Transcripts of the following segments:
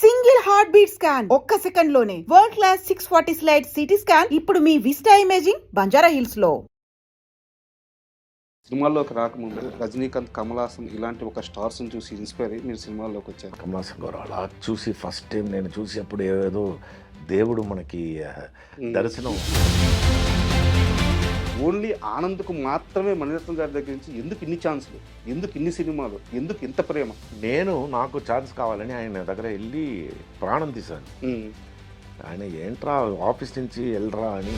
Single heart beat scan ఒక్క second లోనే world class 640 slide CT scan ఇప్పుడు మీ vista imaging Banjara hills లో. సినిమాల్లోకి రాకముందు రజనీకాంత్, కమల్ హాసన్ ఇలాంటి ఒక స్టార్స్ చూసి ఇన్స్పైర్ అయ్యి మీరు సినిమాల్లోకి వచ్చారు. కమల్ హాసన్ గారు అలా చూసి ఫస్ట్ టైం నేను చూసి అప్పుడు ఏదో దేవుడు మనకి దర్శనం. ఓన్లీ ఆనంద్కు మాత్రమే మణిరత్నం గారి దగ్గర నుంచి ఎందుకు ఇన్ని ఛాన్సులు, ఎందుకు ఇన్ని సినిమాలు, ఎందుకు ఇంత ప్రేమ? నాకు ఛాన్స్ కావాలని ఆయన దగ్గర వెళ్ళి ప్రాణం తీశాను. ఆయన ఏంట్రా ఆఫీస్ నుంచి వెళ్ళరా అని.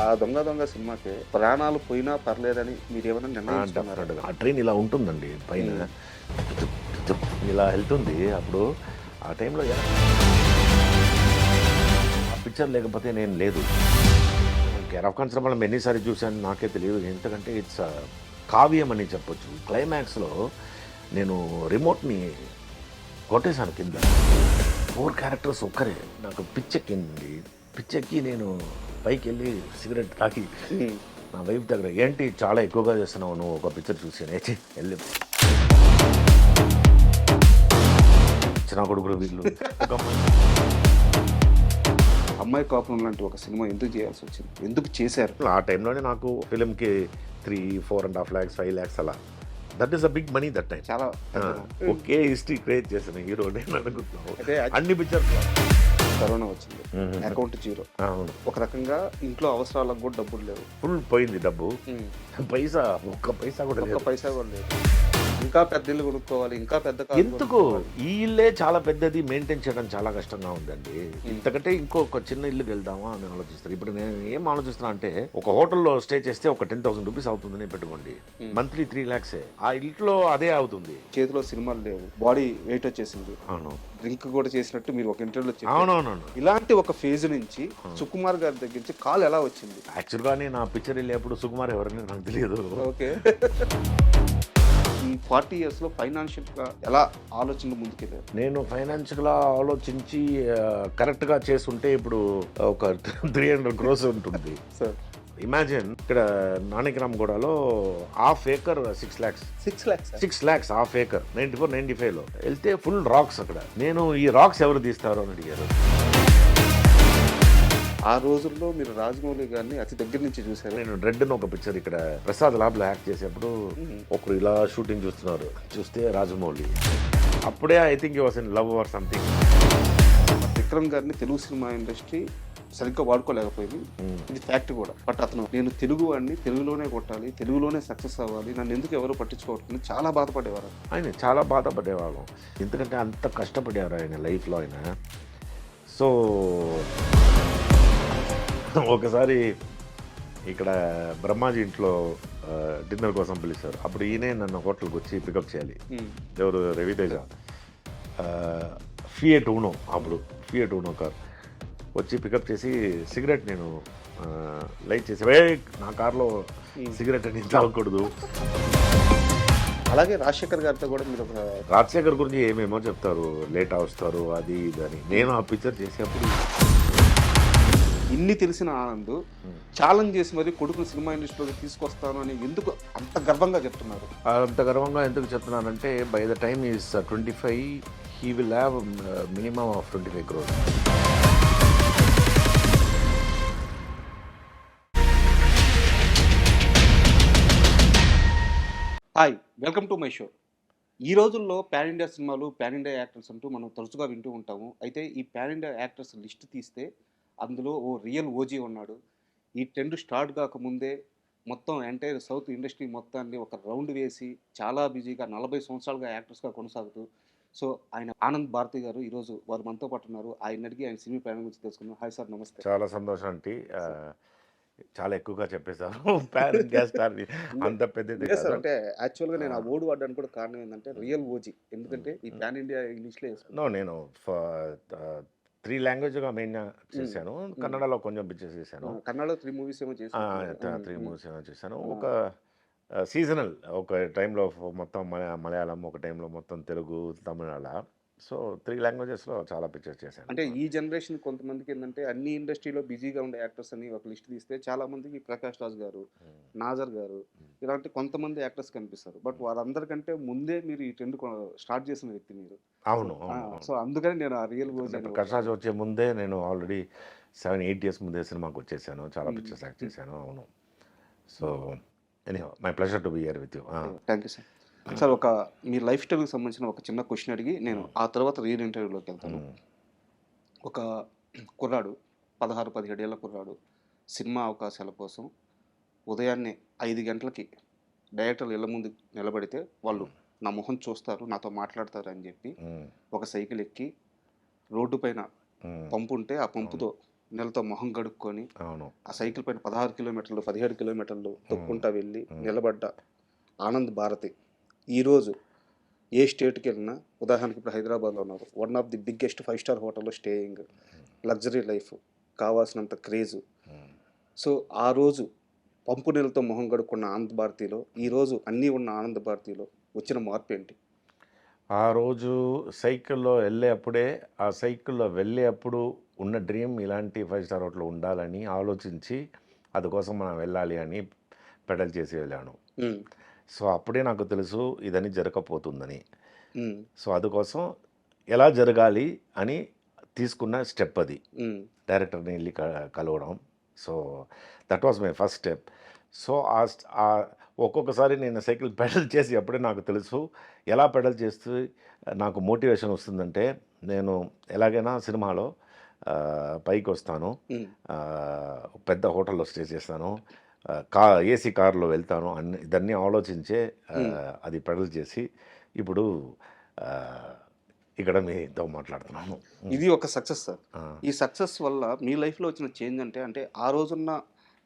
ఆ దొంగ సినిమాకి ప్రాణాలు పోయినా పర్లేదని మీరు ఏమైనా నిర్ణయించుకున్నారా? ఆ ట్రైన్ ఇలా ఉంటుందండి పైన, ఇలా వెళ్తుంది. అప్పుడు ఆ టైంలో ఆ పిక్చర్ లేకపోతే నేను లేదు. కేర్ ఆఫ్ కన్సర్న్ ఎన్నిసార్లు చూశాను నాకే తెలియదు. ఎందుకంటే ఇట్స్ కావ్యం అని చెప్పొచ్చు. క్లైమాక్స్లో నేను రిమోట్ని కొట్టేశాను కింద. 4 క్యారెక్టర్స్ ఒక్కరే. నాకు పిచ్చెక్కింది. పిచ్చెక్కి నేను పైకి వెళ్ళి సిగరెట్ తాకి నా వైఫ్ దగ్గర, ఏంటి చాలా ఎక్కువగా చేస్తున్నావు నువ్వు ఒక పిక్చర్ చూసి వెళ్ళి చిన్న కొడుకులు వీళ్ళు. ఒక అమ్మాయి కోపం లాంటి ఒక సినిమా ఎందుకు చేయాల్సి వచ్చింది, ఎందుకు చేశారు? ఆ టైంలోనే నాకు ఫిలింకి 3-4.5 lakhs 5 lakhs అలా. That is a big money that time. చాలా ఒకే హిస్టరీ క్రియేట్ చేసిన హీరో నేను అనుకుంటున్నాను. అన్ని పిక్చర్స్ కరోనా వచ్చింది, అకౌంట్ జీరో. అవును, ఒక రకంగా ఇంట్లో అవసరాలకు కూడా డబ్బులు లేవు, ఫుల్ పోయింది డబ్బు. పైసా ఒక్క పైసా కూడా లేదు. పైసా కూడా లేదు. ఇంకా పెద్ద ఇల్లు కొనుక్కోవాలి, ఇంకా పెద్ద ఎందుకు ఈ ఇల్లే చాలా పెద్దది, మెయింటైన్ చేయడం చాలా కష్టంగా ఉందండి. ఇంతకంటే ఇంకొక చిన్న ఇల్లుకి వెళ్దామా అని ఆలోచిస్తారు. ఇప్పుడు నేను ఏం ఆలోచిస్తున్నా అంటే, ఒక హోటల్లో స్టే చేస్తే ఒక 10,000 రూపీస్ అవుతుందని పెట్టుకోండి, మంత్లీ 3 lakhs. ఆ ఇంట్లో అదే అవుతుంది. చేతిలో సినిమాలు లేవు, బాడీ వెయిట్ వచ్చేసింది. అవును, డ్రింక్ కూడా చేసినట్టు మీరు ఒక ఇంటర్వ్యూలో. అవునవును. ఇలాంటి ఒక ఫేజ్ నుంచి సుకుమార్ గారి దగ్గర నుంచి కాల్ ఎలా వచ్చింది? యాక్చువల్గా నా పిక్చర్ వెళ్ళేప్పుడు సుకుమార్ ఎవరని నాకు తెలియదు. ఓకే. ఈ 40 years లో ఫైనాన్షియల్ గా ఎలా ఆలోచనలు ముందుకెళ్ళారు? నేను ఫైనాన్షియల్ గా ఆలోచించి కరెక్ట్ గా చేస్తుంటే ఇప్పుడు ఒక 300 crores ఉంటుంది సార్. ఇమాజిన్, ఇక్కడ నానిక్రామ్గూడలో half acre 6 lakhs. 6 lakhs half acre 94-95 లో వెళ్తే ఫుల్ రాక్స్. అక్కడ నేను ఈ రాక్స్ ఎవరు తీస్తారు అని అడిగారు. ఆ రోజుల్లో మీరు రాజమౌళి గారిని అతి దగ్గర నుంచి చూశారు. నేను రెడ్ అని ఒక పిక్చర్ ఇక్కడ ప్రసాద్ ల్యాబ్ లో యాక్ట్ చేసేప్పుడు ఒకరు ఇలా షూటింగ్ చూస్తున్నారు, చూస్తే రాజమౌళి. అప్పుడే I think you was in love or something. Vikram గారిని తెలుగు సినిమా ఇండస్ట్రీ సరిగ్గా వాడుకోలేకపోయింది, ఇది ఫ్యాక్ట్ కూడా. బట్ అతను, నేను తెలుగు వాడిని, తెలుగులోనే కొట్టాలి, తెలుగులోనే సక్సెస్ అవ్వాలి, నన్ను ఎందుకు ఎవరు పట్టించుకోవట్లేదు చాలా బాధపడేవారు. ఆయన చాలా బాధపడేవాళ్ళం, ఎందుకంటే అంత కష్టపడేవారు ఆయన లైఫ్లో ఆయన. సో ఒకసారి ఇక్కడ బ్రహ్మాజీ ఇంట్లో డిన్నర్ కోసం పిలిచారు. అప్పుడు ఈయనే నన్ను హోటల్కి వచ్చి పికప్ చేయాలి. ఎవరు, రవితేజ. ఫియట్ ఊనో, అప్పుడు ఫియట్ ఊనో కార్ వచ్చి పికప్ చేసి సిగరెట్ నేను లైట్ చేసి, నా కార్లో సిగరెట్ అని తాగకూడదు. అలాగే రాజశేఖర్ గారితో కూడా మీరు రాజశేఖర్ గురించి ఏమేమో చెప్తారు, లేట్ వస్తారు అది ఇది అని. నేను ఆ పిక్చర్ చేసేప్పుడు ఇన్ని తెలిసిన ఆనంద్ ఛాలెంజ్ చేసి మరి కొడుకుని సినిమా ఇండస్ట్రీలోకి తీసుకొస్తాను అని ఎందుకు అంత గర్వంగా చెప్తున్నారు? అంత గర్వంగా ఎందుకు చెప్తున్నానంటే, by the time is 25 he will have minimum of 25 crores. Hi, welcome to my show. ఈ రోజుల్లో పాన్ ఇండియా సినిమాలు, పాన్ ఇండియా యాక్టర్స్ అంటూ మనం తరచుగా వింటూ ఉంటాము. అయితే ఈ పాన్ ఇండియా యాక్టర్స్ లిస్ట్ తీస్తే అందులో ఓ రియల్ ఓజీ ఉన్నాడు. ఈ ట్రెండ్ స్టార్ట్ కాకముందే మొత్తం ఎంటైర్ సౌత్ ఇండస్ట్రీ మొత్తాన్ని ఒక రౌండ్ వేసి చాలా బిజీగా 40 సంవత్సరాలుగా యాక్టర్స్గా కొనసాగుతూ, సో ఆయన ఆనంద్ భారతి గారు ఈరోజు వారు మనతో పాటు ఉన్నారు. ఆయన అడిగి ఆయన సినిమా ప్రయాణం గురించి తెలుసుకున్నాం. హాయ్ సార్, నమస్తే. చాలా సంతోషం ఆంటీ, చాలా ఎక్కువగా చెప్పేశారు. పాన్ ఇండియా స్టార్ అంత పెద్దది కాదు. అంటే యాక్చువల్గా నేను ఆ ఓడి వాడడానికి కూడా కారణం ఏంటంటే రియల్ ఓజీ, ఎందుకంటే ఈ పాన్ ఇండియా ఇంగ్లీష్లో వేసుకున్నాను. నేను 3 languages మెయిన్ చేశాను. కన్నడలో కొంచెం పిక్చర్స్ చేశాను. కన్నడలో 3 movies ఏమో చేశాను. 3 movies ఏమో చేశాను. ఒక సీజనల్, ఒక టైంలో మొత్తం మలయాళం, ఒక టైంలో మొత్తం తెలుగు, తమిళ. సో 3 లాంగ్వేజెస్లో చాలా పిక్చర్స్ చేశాను. అంటే ఈ జనరేషన్ కొంతమందికి ఏంటంటే అన్ని ఇండస్ట్రీలో బిజీగా ఉండే యాక్టర్స్ అని ఒక లిస్ట్ తీస్తే చాలా మందికి ప్రకాష్ రాజ్ గారు, నాజర్ గారు ఇలాంటి కొంతమంది యాక్టర్స్ కనిపిస్తారు. బట్ వారందరికంటే ముందే మీరు ఈ ట్రెండ్ స్టార్ట్ చేసిన వ్యక్తి మీరు. అవును, అవును. సో అందుకని నేను ఆ రియల్ ఓజీ అని ప్రకాష్ రాజ్ వచ్చే ముందే నేను ఆల్రెడీ 7-8 ఇయర్స్ ముందే సినిమాకి వచ్చేసాను, చాలా పిక్చర్స్ యాక్ట్ చేశాను. అవును. So anyhow my pleasure to be here with you. Thank you sir. Sir ఒక మీ లైఫ్ స్టైల్కి సంబంధించిన ఒక చిన్న క్వశ్చన్ అడిగి నేను ఆ తర్వాత రియల్ ఇంటర్వ్యూలోకి వెళ్తాను. ఒక కుర్రాడు 16-17 ఏళ్ళ కుర్రాడు సినిమా అవకాశాల కోసం ఉదయాన్నే 5 గంటలకి డైరెక్టర్లు ఇళ్ళ ముందు నిలబడితే వాళ్ళు నా మొహం చూస్తారు, నాతో మాట్లాడతారు అని చెప్పి ఒక సైకిల్ ఎక్కి రోడ్డు పైన పంపు ఉంటే ఆ పంపుతో నెలతో మొహం గడుక్కొని అవును, ఆ సైకిల్ పైన 16 కిలోమీటర్లు 17 కిలోమీటర్లు తొక్కుంటా వెళ్ళి నిలబడ్డ ఆనంద్ భారతి ఈరోజు ఏ స్టేట్కి వెళ్ళినా, ఉదాహరణకి ఇప్పుడు హైదరాబాద్లో ఉన్నారు, one of the biggest 5 star హోటల్లో స్టేయింగ్, లగ్జరీ లైఫ్, కావాల్సినంత క్రేజు. సో ఆ రోజు పంపు నెలతో మొహం గడుక్కున్న ఆనంద్ భారతిలో ఈరోజు అన్నీ ఉన్న ఆనంద్ భారతిలో వచ్చిన మార్పు ఏంటి? ఆ రోజు సైకిల్లో వెళ్ళేప్పుడే, ఆ సైకిల్లో వెళ్ళేప్పుడు ఉన్న డ్రీమ్ ఇలాంటి 5 స్టార్ హోటల్ ఉండాలని ఆలోచించి అందుకోసం మనం వెళ్ళాలి అని పెడల్ చేసి వెళ్ళాను. సో అప్పుడే నాకు తెలుసు ఇదని జరగకపోతుందని. సో అందుకోసం ఎలా జరగాలి అని తీసుకున్న స్టెప్ అది, డైరెక్టర్ని వెళ్ళి కలవడం. So that was my first step. So ఒక్కొక్కసారి నేను సైకిల్ పెడల్ చేసి అప్పుడే నాకు తెలుసు ఎలా పెడల్ చేస్తే నాకు మోటివేషన్ వస్తుందంటే, నేను ఎలాగైనా సినిమాలో పైకి వస్తాను, పెద్ద హోటల్లో స్టే చేస్తాను, ఏసీ కార్లో వెళ్తాను ఇదన్నీ ఆలోచించే అది పెడల్ చేసి ఇప్పుడు ఇక్కడ మీతో మాట్లాడుతున్నాను. ఇది ఒక సక్సెస్ సార్. ఈ సక్సెస్ వల్ల మీ లైఫ్లో వచ్చిన చేంజ్ అంటే ఆ రోజున్న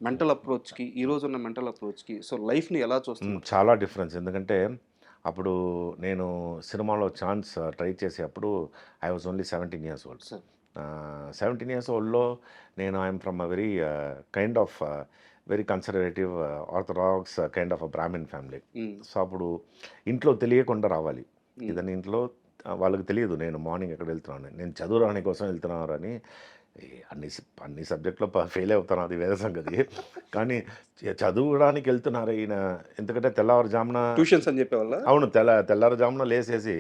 మెంటల్ అప్రోచ్కి ఈ రోజున్న మెంటల్ అప్రోచ్కి సో లైఫ్ని ఎలా చూస్తుంది? చాలా డిఫరెన్స్. ఎందుకంటే అప్పుడు నేను సినిమాలో ఛాన్స్ ట్రై చేసేటప్పుడు I was only 17 years old. 17 years oldలో నేను I'm from a very kind of very conservative orthodox kind of a Brahmin family. So అప్పుడు ఇంట్లో తెలియకుండా రావాలి, ఇదని ఇంట్లో వాళ్ళకి తెలియదు నేను మార్నింగ్ ఎక్కడ వెళ్తున్నాను, నేను చదువు రాని కోసం వెళ్తున్నాను అని. అన్ని సబ్జెక్ట్లో ఫెయిల్ అవుతాను, అది వేరే సంగతి. కానీ చదువుడానికి వెళ్తున్నారు ఈయన, ఎందుకంటే తెల్లవారుజామున ట్యూషన్స్ అని చెప్పేవాళ్ళ. అవును, తెల్లవారుజామున లేసేసి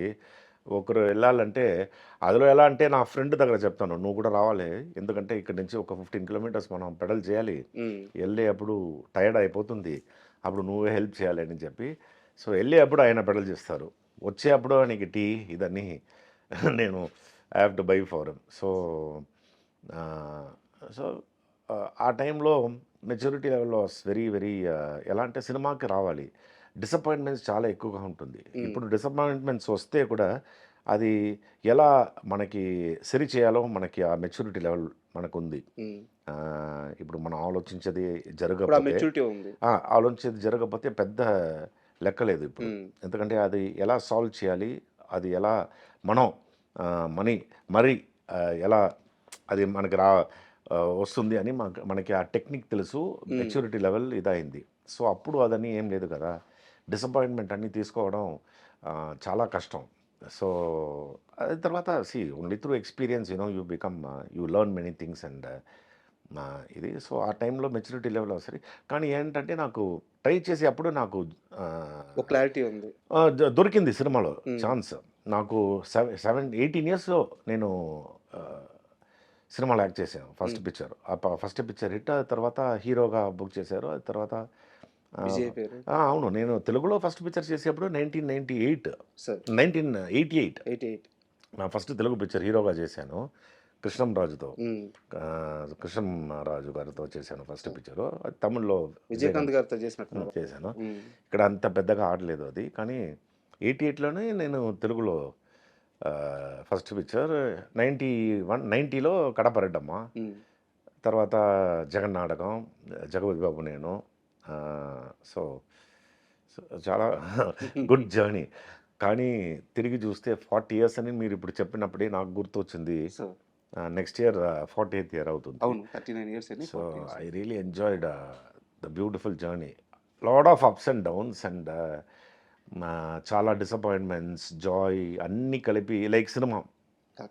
ఒకరు వెళ్ళాలంటే, అందులో ఎలా అంటే నా ఫ్రెండ్ దగ్గర చెప్తాను, నువ్వు కూడా రావాలి, ఎందుకంటే ఇక్కడ నుంచి ఒక 15 kilometers మనం పెడల్ చేయాలి, వెళ్ళేటప్పుడు టైర్డ్ అయిపోతుంది, అప్పుడు నువ్వే హెల్ప్ చేయాలి అని చెప్పి. సో వెళ్ళేటప్పుడు ఆయన పెడల్ చేస్తారు, వచ్చేటప్పుడు నీకు టీ ఇదన్నీ నేను I have to buy for him. So ఆ టైంలో మెచ్యూరిటీ లెవెల్లో వెరీ వెరీ ఎలా అంటే సినిమాకి రావాలి, డిసప్పాయింట్మెంట్స్ చాలా ఎక్కువగా ఉంటుంది. ఇప్పుడు డిసప్పాయింట్మెంట్స్ వస్తే కూడా అది ఎలా మనకి సరి చేయాలో మనకి ఆ మెచ్యూరిటీ లెవెల్ మనకు ఉంది. ఇప్పుడు మనం ఆలోచించేది జరగకపోతే పెద్ద లెక్కలేదు ఇప్పుడు, ఎందుకంటే అది ఎలా సాల్వ్ చేయాలి, అది ఎలా మనం మరి ఎలా అది మనకి వస్తుంది అని మనకి ఆ టెక్నిక్ తెలుసు, మెచ్యూరిటీ లెవెల్ ఇదైంది. సో అప్పుడు అదని ఏం లేదు కదా, డిసప్పాయింట్మెంట్ అన్నీ తీసుకోవడం చాలా కష్టం. సో అది తర్వాత only through experience you become you learn many things and ఇది. సో ఆ టైంలో మెచ్యూరిటీ లెవెల్ వస్తుంది. కానీ ఏంటంటే నాకు ట్రై చేసి అప్పుడు నాకు క్లారిటీ ఉంది, దొరికింది సినిమాలో ఛాన్స్. నాకు 18 yearsలో నేను సినిమాలో యాక్ట్ చేశాను. ఫస్ట్ పిక్చర్ హిట్, తర్వాత హీరోగా బుక్ చేశారు. అది తర్వాత అవును, నేను తెలుగులో ఫస్ట్ పిక్చర్ చేసేప్పుడు 1988 నా ఫస్ట్ తెలుగు పిక్చర్ హీరోగా చేశాను. కృష్ణంరాజుతో కృష్ణంరాజు గారితో చేశాను ఫస్ట్ పిక్చరు. అది తమిళ్లో విజయకాంత్ గారితో చేశాను. ఇక్కడ అంత పెద్దగా ఆడలేదు అది, కానీ 88లోనే నేను తెలుగులో ఫస్ట్ పిక్చర్. 90లో కడపరెడ్డమ్మ, తర్వాత జగన్ నాటకం, జగపతి బాబు నేను. సో చాలా గుడ్ జర్నీ. కానీ తిరిగి చూస్తే 40 years అని మీరు ఇప్పుడు చెప్పినప్పుడే నాకు గుర్తొచ్చింది. నెక్స్ట్ ఇయర్ 40th year అవుతుంది. So I really enjoyed the beautiful journey, lot of ups and downs, and చాలా డిసప్పాయింట్మెంట్స్, జాయ్ అన్నీ కలిపి లైక్ సినిమా.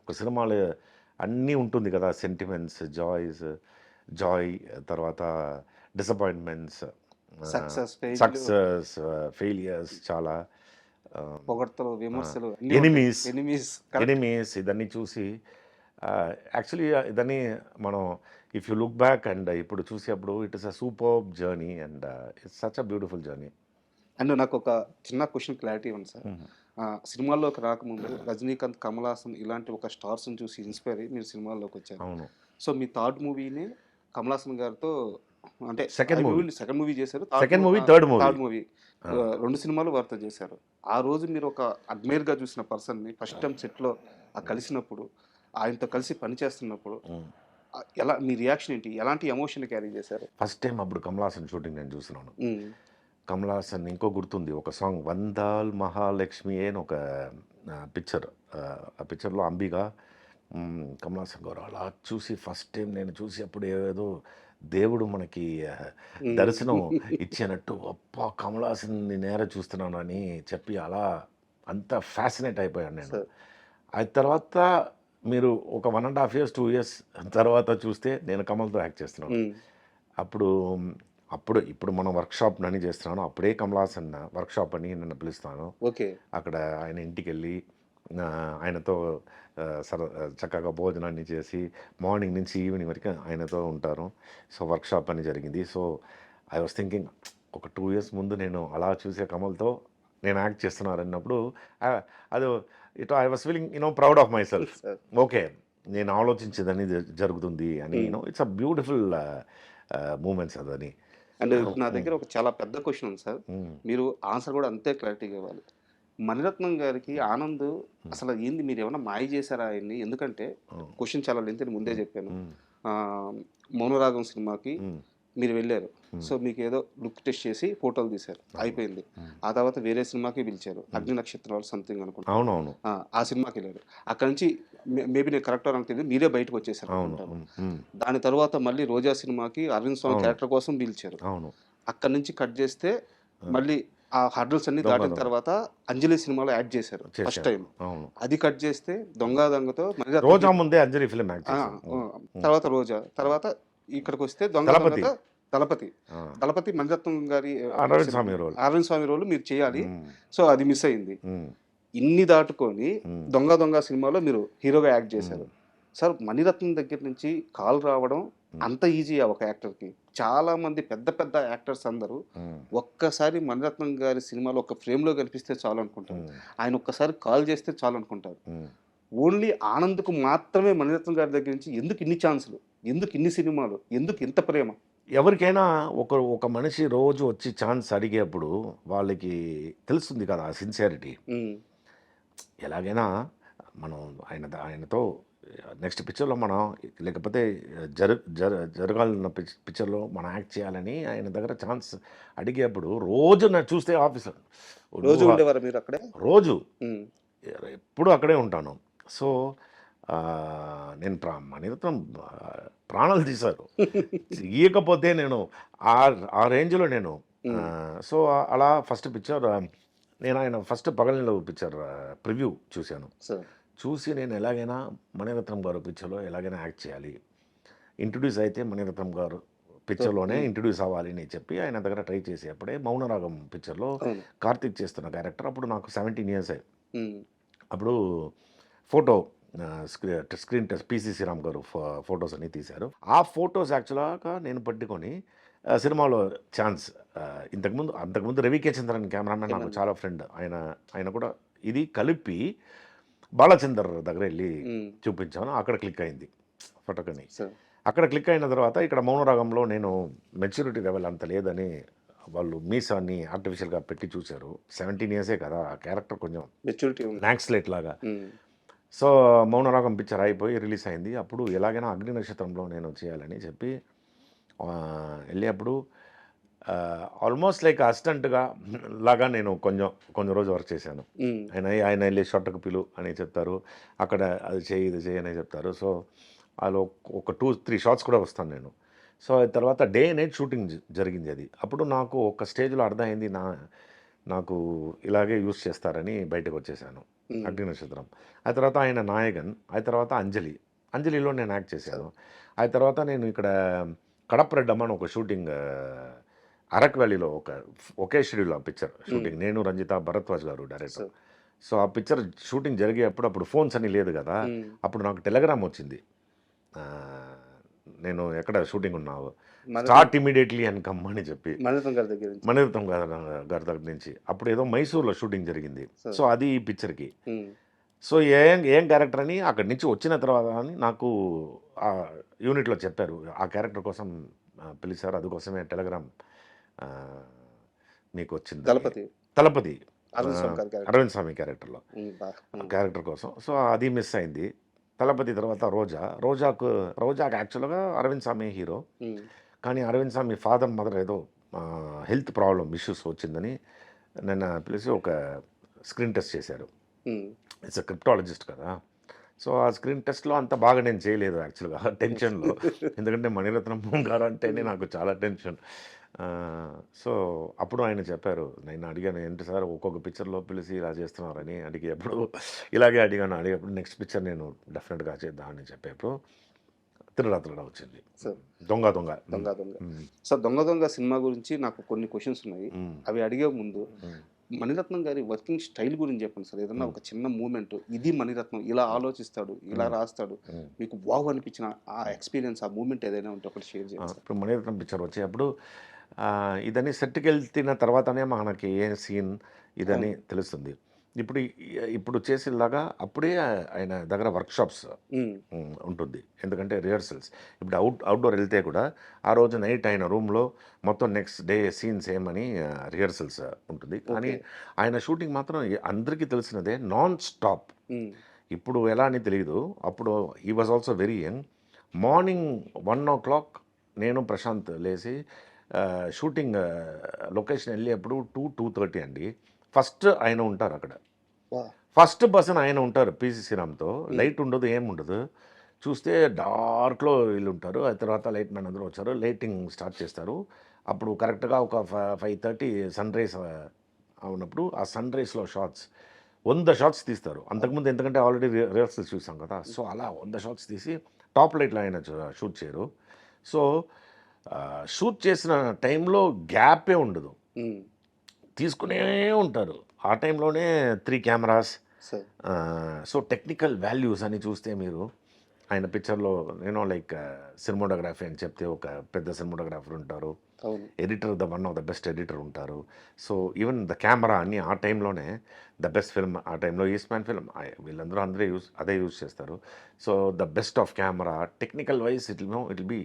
ఒక సినిమాలో అన్నీ ఉంటుంది కదా, సెంటిమెంట్స్, జాయ్, తర్వాత డిసప్పాయింట్మెంట్స్, సక్సెస్, సక్సెస్, ఫెయిలియర్స్, చాలా పొగడ్తలు, విమర్శలు, ఎనిమీస్ ఎనిమీస్. ఇదన్నీ చూసి యాక్చువల్లీ ఇదన్నీ మనం if you look back and ఇప్పుడు చూసేప్పుడు it is a superb journey and it's such a beautiful journey. And నాకు ఒక చిన్న క్వశ్చన్ క్లారిటీ ఉంది సార్. సినిమాల్లోకి రాకముందు రజనీకాంత్, కమల్ హాసన్ ఇలాంటి ఒక స్టార్స్ని చూసి ఇన్స్పైర్ అయ్యి మీరు సినిమాల్లోకి వచ్చారు. అవును. సో మీ థర్డ్ మూవీనే కమల్ హాసన్ గారితో, అంటే సెకండ్ మూవీ చేశారు, థర్డ్ మూవీ 2 సినిమాలు వారితో చేశారు. ఆ రోజు మీరు ఒక అడ్మైర్గా చూసిన పర్సన్ని ఫస్ట్ టైం సెట్లో కలిసినప్పుడు, ఆయనతో కలిసి పని చేస్తున్నప్పుడు ఎలా మీ రియాక్షన్ ఏంటి, ఎలాంటి ఎమోషన్ క్యారీ చేశారు? ఫస్ట్ టైం అప్పుడు కమల్ హాసన్ షూటింగ్ నేను చూస్తున్నాను. కమల్ హాసన్ ఇంకో గుర్తుంది, ఒక సాంగ్ వందాల్ మహాలక్ష్మి అని ఒక పిక్చర్, ఆ పిక్చర్లో అంబిగా కమల్ హాసన్ గారు అలా చూసి ఫస్ట్ టైం నేను చూసి అప్పుడు ఏదో దేవుడు మనకి దర్శనం ఇచ్చినట్టు అప్పా కమల్ హాసన్ని నేర చూస్తున్నాను అని చెప్పి అలా అంత ఫ్యాసినేట్ అయిపోయాను నేను. ఆ తర్వాత మీరు ఒక 1.5 years 2 years తర్వాత చూస్తే నేను కమల్తో యాక్ట్ చేస్తున్నాను. ఇప్పుడు మనం వర్క్షాప్ అని చేస్తున్నాను, అప్పుడే కమల్ హాసన్ వర్క్షాప్ అని నన్ను పిలుస్తాను. ఓకే. అక్కడ ఆయన ఇంటికి వెళ్ళి ఆయనతో చక్కగా భోజనాన్ని చేసి మార్నింగ్ నుంచి ఈవినింగ్ వరకు ఆయనతో ఉంటారు. సో వర్క్షాప్ అని జరిగింది. సో ఐ వాస్ థింకింగ్ ఒక 2 years ముందు నేను అలా చూసే కమల్తో నేను యాక్ట్ చేస్తున్నాను అన్నప్పుడు అది I was feeling proud of my self. Okay, నేను ఆలోచించేదని జరుగుతుంది అని ఇట్స్ అ బ్యూటిఫుల్ మూమెంట్స్ అదని. అండ్ నా దగ్గర ఒక చాలా పెద్ద క్వశ్చన్ ఉంది సార్, మీరు ఆన్సర్ కూడా అంతే క్లారిటీగా ఇవ్వాలి. మణిరత్నం గారికి ఆనంద్ అసలు ఏంది, మీరు ఏమైనా మాయ చేశారా ఆయన్ని? ఎందుకంటే క్వశ్చన్ చాలా లెంత్ అని ముందే చెప్పాను. మౌనరాగం సినిమాకి మీరు వెళ్ళారు, సో మీకు ఏదో లుక్ టెస్ట్ చేసి ఫోటోలు తీశారు, అయిపోయింది. ఆ తర్వాత వేరే సినిమాకి పిలిచారు, అగ్ని నక్షత్రాలు సంథింగ్ అనుకుంటా. అవునవును. ఆ సినిమాకి వెళ్ళారు. అక్కడ నుంచి మేబీ నేను కరెక్ట్ అని తెలియదు, మీరే బయటకు వచ్చేసారు. దాని తర్వాత మళ్ళీ రోజా సినిమాకి అరవింద్ స్వామి క్యారెక్టర్ కోసం పిలిచారు. అక్కడ నుంచి కట్ చేస్తే మళ్ళీ ఆ హర్డల్స్ అన్ని దాటిన తర్వాత అంజలి సినిమాలో యాడ్ చేశారు ఫస్ట్ టైం. అది కట్ చేస్తే దొంగతో రోజా ముందే అంజలి ఫిల్మ్ తర్వాత రోజా, తర్వాత ఇక్కడికి వస్తే దళపతి మణిరత్నం గారి అరవింద్ స్వామి రోల్ మీరు చేయాలి. సో అది మిస్ అయింది. ఇన్ని దాటుకొని దొంగ సినిమాలో మీరు హీరోగా యాక్ట్ చేశారు. సార్ మణిరత్నం దగ్గర నుంచి కాల్ రావడం అంత ఈజీ ఒక యాక్టర్కి? చాలా మంది పెద్ద యాక్టర్స్ అందరూ ఒక్కసారి మణిరత్నం గారి సినిమాలో ఒక ఫ్రేమ్లో కనిపిస్తే చాలు అనుకుంటారు, ఆయన ఒక్కసారి కాల్ చేస్తే చాలు అనుకుంటారు. ఓన్లీ ఆనంద్కు మాత్రమే మణిరత్నం గారి దగ్గర నుంచి ఎందుకు ఇన్ని ఛాన్సులు, ఎందుకు ఇన్ని సినిమాలు, ఎందుకు ఇంత ప్రేమ? ఎవరికైనా ఒక మనిషి రోజు వచ్చి ఛాన్స్ అడిగేప్పుడు వాళ్ళకి తెలుస్తుంది కదా ఆ సిన్సియారిటీ. ఎలాగైనా మనం ఆయనతో నెక్స్ట్ పిక్చర్లో మనం లేకపోతే జరగాలన్న పిక్చర్లో మనం యాక్ట్ చేయాలని ఆయన దగ్గర ఛాన్స్ అడిగేప్పుడు రోజు నన్ను చూస్తే ఆఫీసర్ రోజు ఉండేవారు మీరు అక్కడే? రోజు ఎప్పుడు అక్కడే ఉంటాను. సో నేను మణిరత్నం ప్రాణాలు తీశారు, ఇయ్యకపోతే నేను ఆ రేంజ్లో నేను. సో అలా ఫస్ట్ పిక్చర్ నేను ఆయన ఫస్ట్ పగలిలో పిక్చర్ ప్రివ్యూ చూశాను. చూసి నేను ఎలాగైనా మణిరత్నం గారు పిక్చర్లో ఎలాగైనా యాక్ట్ చేయాలి, ఇంట్రడ్యూస్ అయితే మణిరత్నం గారు పిక్చర్లోనే ఇంట్రడ్యూస్ అవ్వాలి అని చెప్పి ఆయన దగ్గర ట్రై చేసి అప్పుడే మౌనరాగం పిక్చర్లో కార్తీక్ చేస్తున్న క్యారెక్టర్. అప్పుడు నాకు 17 years. అప్పుడు photo screen test PC Sriram గారు ఫొటోస్ అన్ని తీశారు. ఆ ఫొటోస్ యాక్చువల్గా నేను పట్టుకొని సినిమాలో ఛాన్స్ అంతకుముందు రవికే చంద్రన్ కెమెరామెన్ నాకు చాలా ఫ్రెండ్, ఆయన కూడా ఇది కలిపి బాలచందర్ దగ్గర వెళ్ళి చూపించాను. అక్కడ క్లిక్ అయింది ఫోటోకని. అక్కడ క్లిక్ అయిన తర్వాత ఇక్కడ మౌనరాగంలో నేను మెచ్యూరిటీ లెవెల్ అంత లేదని వాళ్ళు మీసాన్ని ఆర్టిఫిషియల్గా పెట్టి చూశారు. 17 years కదా, ఆ క్యారెక్టర్ కొంచెం మెచ్యూరిటీ నాక్స్లెట్ లాగా. సో మౌనరాగం పిక్చర్ అయిపోయి రిలీజ్ అయింది. అప్పుడు ఎలాగైనా అగ్ని నక్షత్రంలో నేను చేయాలని చెప్పి వెళ్ళేప్పుడు ఆల్మోస్ట్ లైక్ అసిస్టెంట్గా లాగా నేను కొంచెం రోజు వర్క్ చేశాను. ఆయన వెళ్ళి షార్ట్కి పిలు అని చెప్తారు, అక్కడ అది చేయి ఇది చేయి అని చెప్తారు. సో వాళ్ళు ఒక 2-3 shots కూడా వస్తాను నేను. సో తర్వాత డే నైట్ షూటింగ్ జరిగింది అది. అప్పుడు నాకు ఒక స్టేజ్లో అర్థమైంది, నాకు ఇలాగే యూస్ చేస్తారని బయటకు వచ్చేసాను. అగ్ని నక్షత్రం. ఆ తర్వాత ఆయన నాయగన్, ఆ తర్వాత అంజలిలో నేను యాక్ట్ చేశాను. ఆ తర్వాత నేను ఇక్కడ కడప రెడ్డమ్మ అని ఒక షూటింగ్ అరకు వ్యాలీలో ఒకే షెడ్యూల్ ఆ పిక్చర్ షూటింగ్, నేను రంజిత భరద్వాజ్ గారు డైరెక్టర్. సో ఆ పిక్చర్ షూటింగ్ జరిగేటప్పుడు అప్పుడు ఫోన్స్ అని లేదు కదా, అప్పుడు నాకు టెలిగ్రామ్ వచ్చింది, నేను ఎక్కడ షూటింగ్ ఉన్నావు, స్టార్ట్ ఇమీడియట్లీ అని కమ్మని చెప్పి మణిరత్నం గారి దగ్గర నుంచి. అప్పుడు ఏదో మైసూర్లో షూటింగ్ జరిగింది. సో అది ఈ పిక్చర్కి. సో ఏం క్యారెక్టర్ అని అక్కడి నుంచి వచ్చిన తర్వాత అని నాకు ఆ యూనిట్లో చెప్పారు, ఆ క్యారెక్టర్ కోసం పిలిచారు, అందుకోసమే టెలిగ్రామ్ మీకు వచ్చింది. తలపతి అరవింద్ స్వామి క్యారెక్టర్ కోసం. సో అది మిస్ అయింది. తలపతి తర్వాత రోజాకు యాక్చువల్గా అరవింద్ స్వామి హీరో, కానీ అరవింద్ స్వామి ఫాదర్ మదర్ ఏదో హెల్త్ ప్రాబ్లం ఇష్యూస్ వచ్చిందని నన్ను పిలిచి ఒక స్క్రీన్ టెస్ట్ చేశారు. ఇట్స్ క్రిప్టాలజిస్ట్ కదా. సో ఆ స్క్రీన్ టెస్ట్లో అంత బాగా నేను చేయలేదు యాక్చువల్గా, టెన్షన్లో. ఎందుకంటే మణిరత్నం గారు అంటేనే నాకు చాలా టెన్షన్. సో అప్పుడు ఆయన చెప్పారు, నేను అడిగాను, ఏంటి సార్ ఒక్కొక్క పిక్చర్లో పిలిచి ఇలా చేస్తున్నారని అడిగేప్పుడు ఇలాగే అడిగేప్పుడు నెక్స్ట్ పిక్చర్ నేను డెఫినెట్గా చేద్దామని చెప్పేప్పుడు తిరగ వచ్చింది. దొంగ. సో దొంగ సినిమా గురించి నాకు కొన్ని క్వశ్చన్స్ ఉన్నాయి, అవి అడిగే ముందు మణిరత్నం గారి వర్కింగ్ స్టైల్ గురించి చెప్పండి సార్. ఏదన్నా ఒక చిన్న మూమెంట్, ఇది మణిరత్నం ఇలా ఆలోచిస్తాడు, ఇలా రాస్తాడు, మీకు వావ్ అనిపించిన ఆ ఎక్స్పీరియన్స్, ఆ మూమెంట్ ఏదైనా ఉంటే ఒకటి షేర్ చేయండి. ఇప్పుడు మణిరత్నం పిక్చర్ వచ్చేటప్పుడు ఇదని సెట్కి వెళ్తున్న తర్వాతనే మనకి ఏ సీన్ ఇదని తెలుస్తుంది. ఇప్పుడు చేసేలాగా అప్పుడే ఆయన దగ్గర వర్క్షాప్స్ ఉంటుంది, ఎందుకంటే రిహర్సల్స్. ఇప్పుడు అవుట్డోర్ వెళ్తే కూడా ఆ రోజు నైట్ ఆయన రూమ్లో మొత్తం నెక్స్ట్ డే సీన్స్ ఏమని రిహర్సల్స్ ఉంటుంది. కానీ ఆయన షూటింగ్ మాత్రం అందరికీ తెలిసినదే, నాన్ స్టాప్. ఇప్పుడు ఎలా అని తెలియదు, అప్పుడు ఈ was also very young. Morning 1 o'clock నేను ప్రశాంత్ లేచి షూటింగ్ లొకేషన్ వెళ్ళేప్పుడు 2:30 అండి. ఫస్ట్ ఆయన ఉంటారు అక్కడ, ఫస్ట్ పర్సన్ ఆయన ఉంటారు. పిసి శ్రీరామ్తో లైట్ ఉండదు, ఏముండదు. చూస్తే డార్క్లో వీళ్ళు ఉంటారు. ఆ తర్వాత లైట్ మ్యాన్ అందరూ వచ్చారు, లైటింగ్ స్టార్ట్ చేస్తారు. అప్పుడు కరెక్ట్గా ఒక 5:30 సన్ రైజ్ అవునప్పుడు ఆ సన్ రైజ్లో 100 షాట్స్ తీస్తారు. అంతకుముందు ఎందుకంటే ఆల్రెడీ రిహర్సల్స్ చూసాం కదా, సో అలా 100 షాట్స్ తీసి టాప్ లైట్లో ఆయన షూట్ చేయరు. సో షూట్ చేసిన టైంలో గ్యాపే ఉండదు, తీసుకునే ఉంటారు. ఆ టైంలోనే 3 కెమెరాస్. సో టెక్నికల్ వాల్యూస్ అని చూస్తే మీరు ఆయన పిక్చర్లో లైక్ సినిమాటోగ్రఫీ అని చెప్తే ఒక పెద్ద సినిమాటోగ్రాఫర్ ఉంటారు, editor one of the best editor ఉంటారు. సో ఈవెన్ ద కెమెరా అన్ని ఆ టైంలోనే ద బెస్ట్ ఫిల్మ్, ఆ టైంలో ఈస్ట్మ్యాన్ ఫిల్మ్ వీళ్ళందరూ అదే యూజ్ చేస్తారు. So the best of camera, technical wise it will be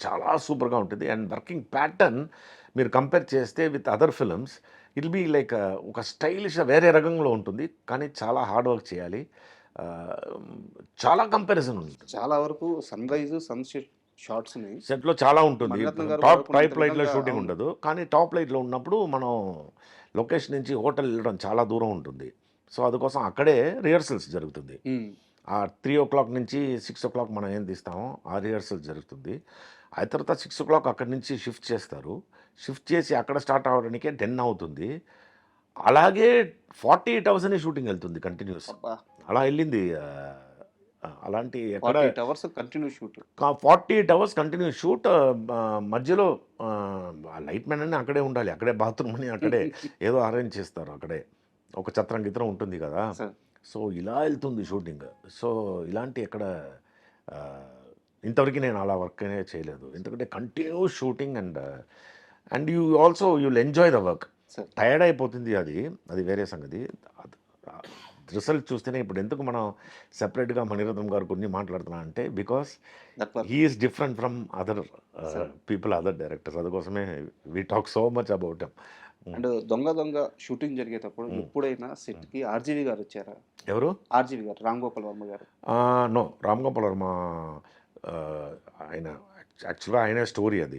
చాలా సూపర్గా ఉంటుంది. అండ్ వర్కింగ్ ప్యాటర్న్ మీరు కంపేర్ చేస్తే with other films it be like ఒక స్టైలిష్ వేరే రకంలో ఉంటుంది, కానీ చాలా హార్డ్ వర్క్ చేయాలి. చాలా కంపారిజన్ ఉంటుంది. చాలా వరకు సన్ రైజ్ సన్సెట్ షార్ట్స్ సెట్లో చాలా ఉంటుంది. టాప్ లైట్లో షూటింగ్ ఉండదు, కానీ టాప్ లైట్లో ఉన్నప్పుడు మనం లొకేషన్ నుంచి హోటల్ వెళ్ళడం చాలా దూరం ఉంటుంది. సో అందుకోసం అక్కడే రిహర్సల్స్ జరుగుతుంది. ఆ 3 o'clock నుంచి 6 o'clock మనం ఏం తీస్తామో ఆ రిహర్సల్స్ జరుగుతుంది. ఆ తర్వాత 6 o'clock అక్కడి నుంచి షిఫ్ట్ చేస్తారు. షిఫ్ట్ చేసి అక్కడ స్టార్ట్ అవ్వడానికే 10 అవుతుంది. అలాగే 48 hours అని షూటింగ్ వెళ్తుంది కంటిన్యూస్. అలా వెళ్ళింది. అలాంటి 48 hours continuous shoot, 48 hours continuous shoot. మధ్యలో లైట్ మ్యాన్ అని అక్కడే ఉండాలి, అక్కడే బాత్రూమ్ అని అక్కడే ఏదో అరేంజ్ చేస్తారు, అక్కడే ఒక చత్రం గిత్రం ఉంటుంది కదా. సో ఇలా వెళ్తుంది షూటింగ్. సో ఇలాంటి ఎక్కడ ఇంతవరకు నేను అలా వర్క్ అనే చేయలేదు, ఎందుకంటే continuous shooting. And you also you'll enjoy the work. Tired అయిపోతుంది, అది వేరే సంగతి. రిజల్ట్ చూస్తేనే ఇప్పుడు ఎందుకు మనం సెపరేట్గా మణిరత్నం గారు కొన్ని మాట్లాడుతున్నాం అంటే, because he's different from other people, other directors. అందుకోసమే we talk so much about him. And దొంగ షూటింగ్ జరిగేటప్పుడు ఎప్పుడైనా సెట్కి ఆర్జీవి గారు వచ్చారా? ఎవరు? ఆర్జీవి గారు, రామ్ గోపాల్ వర్మ గారు. నో, రామ్ గోపాల్ వర్మ ఆయన యాక్చువల్గా ఆయనే స్టోరీ అది.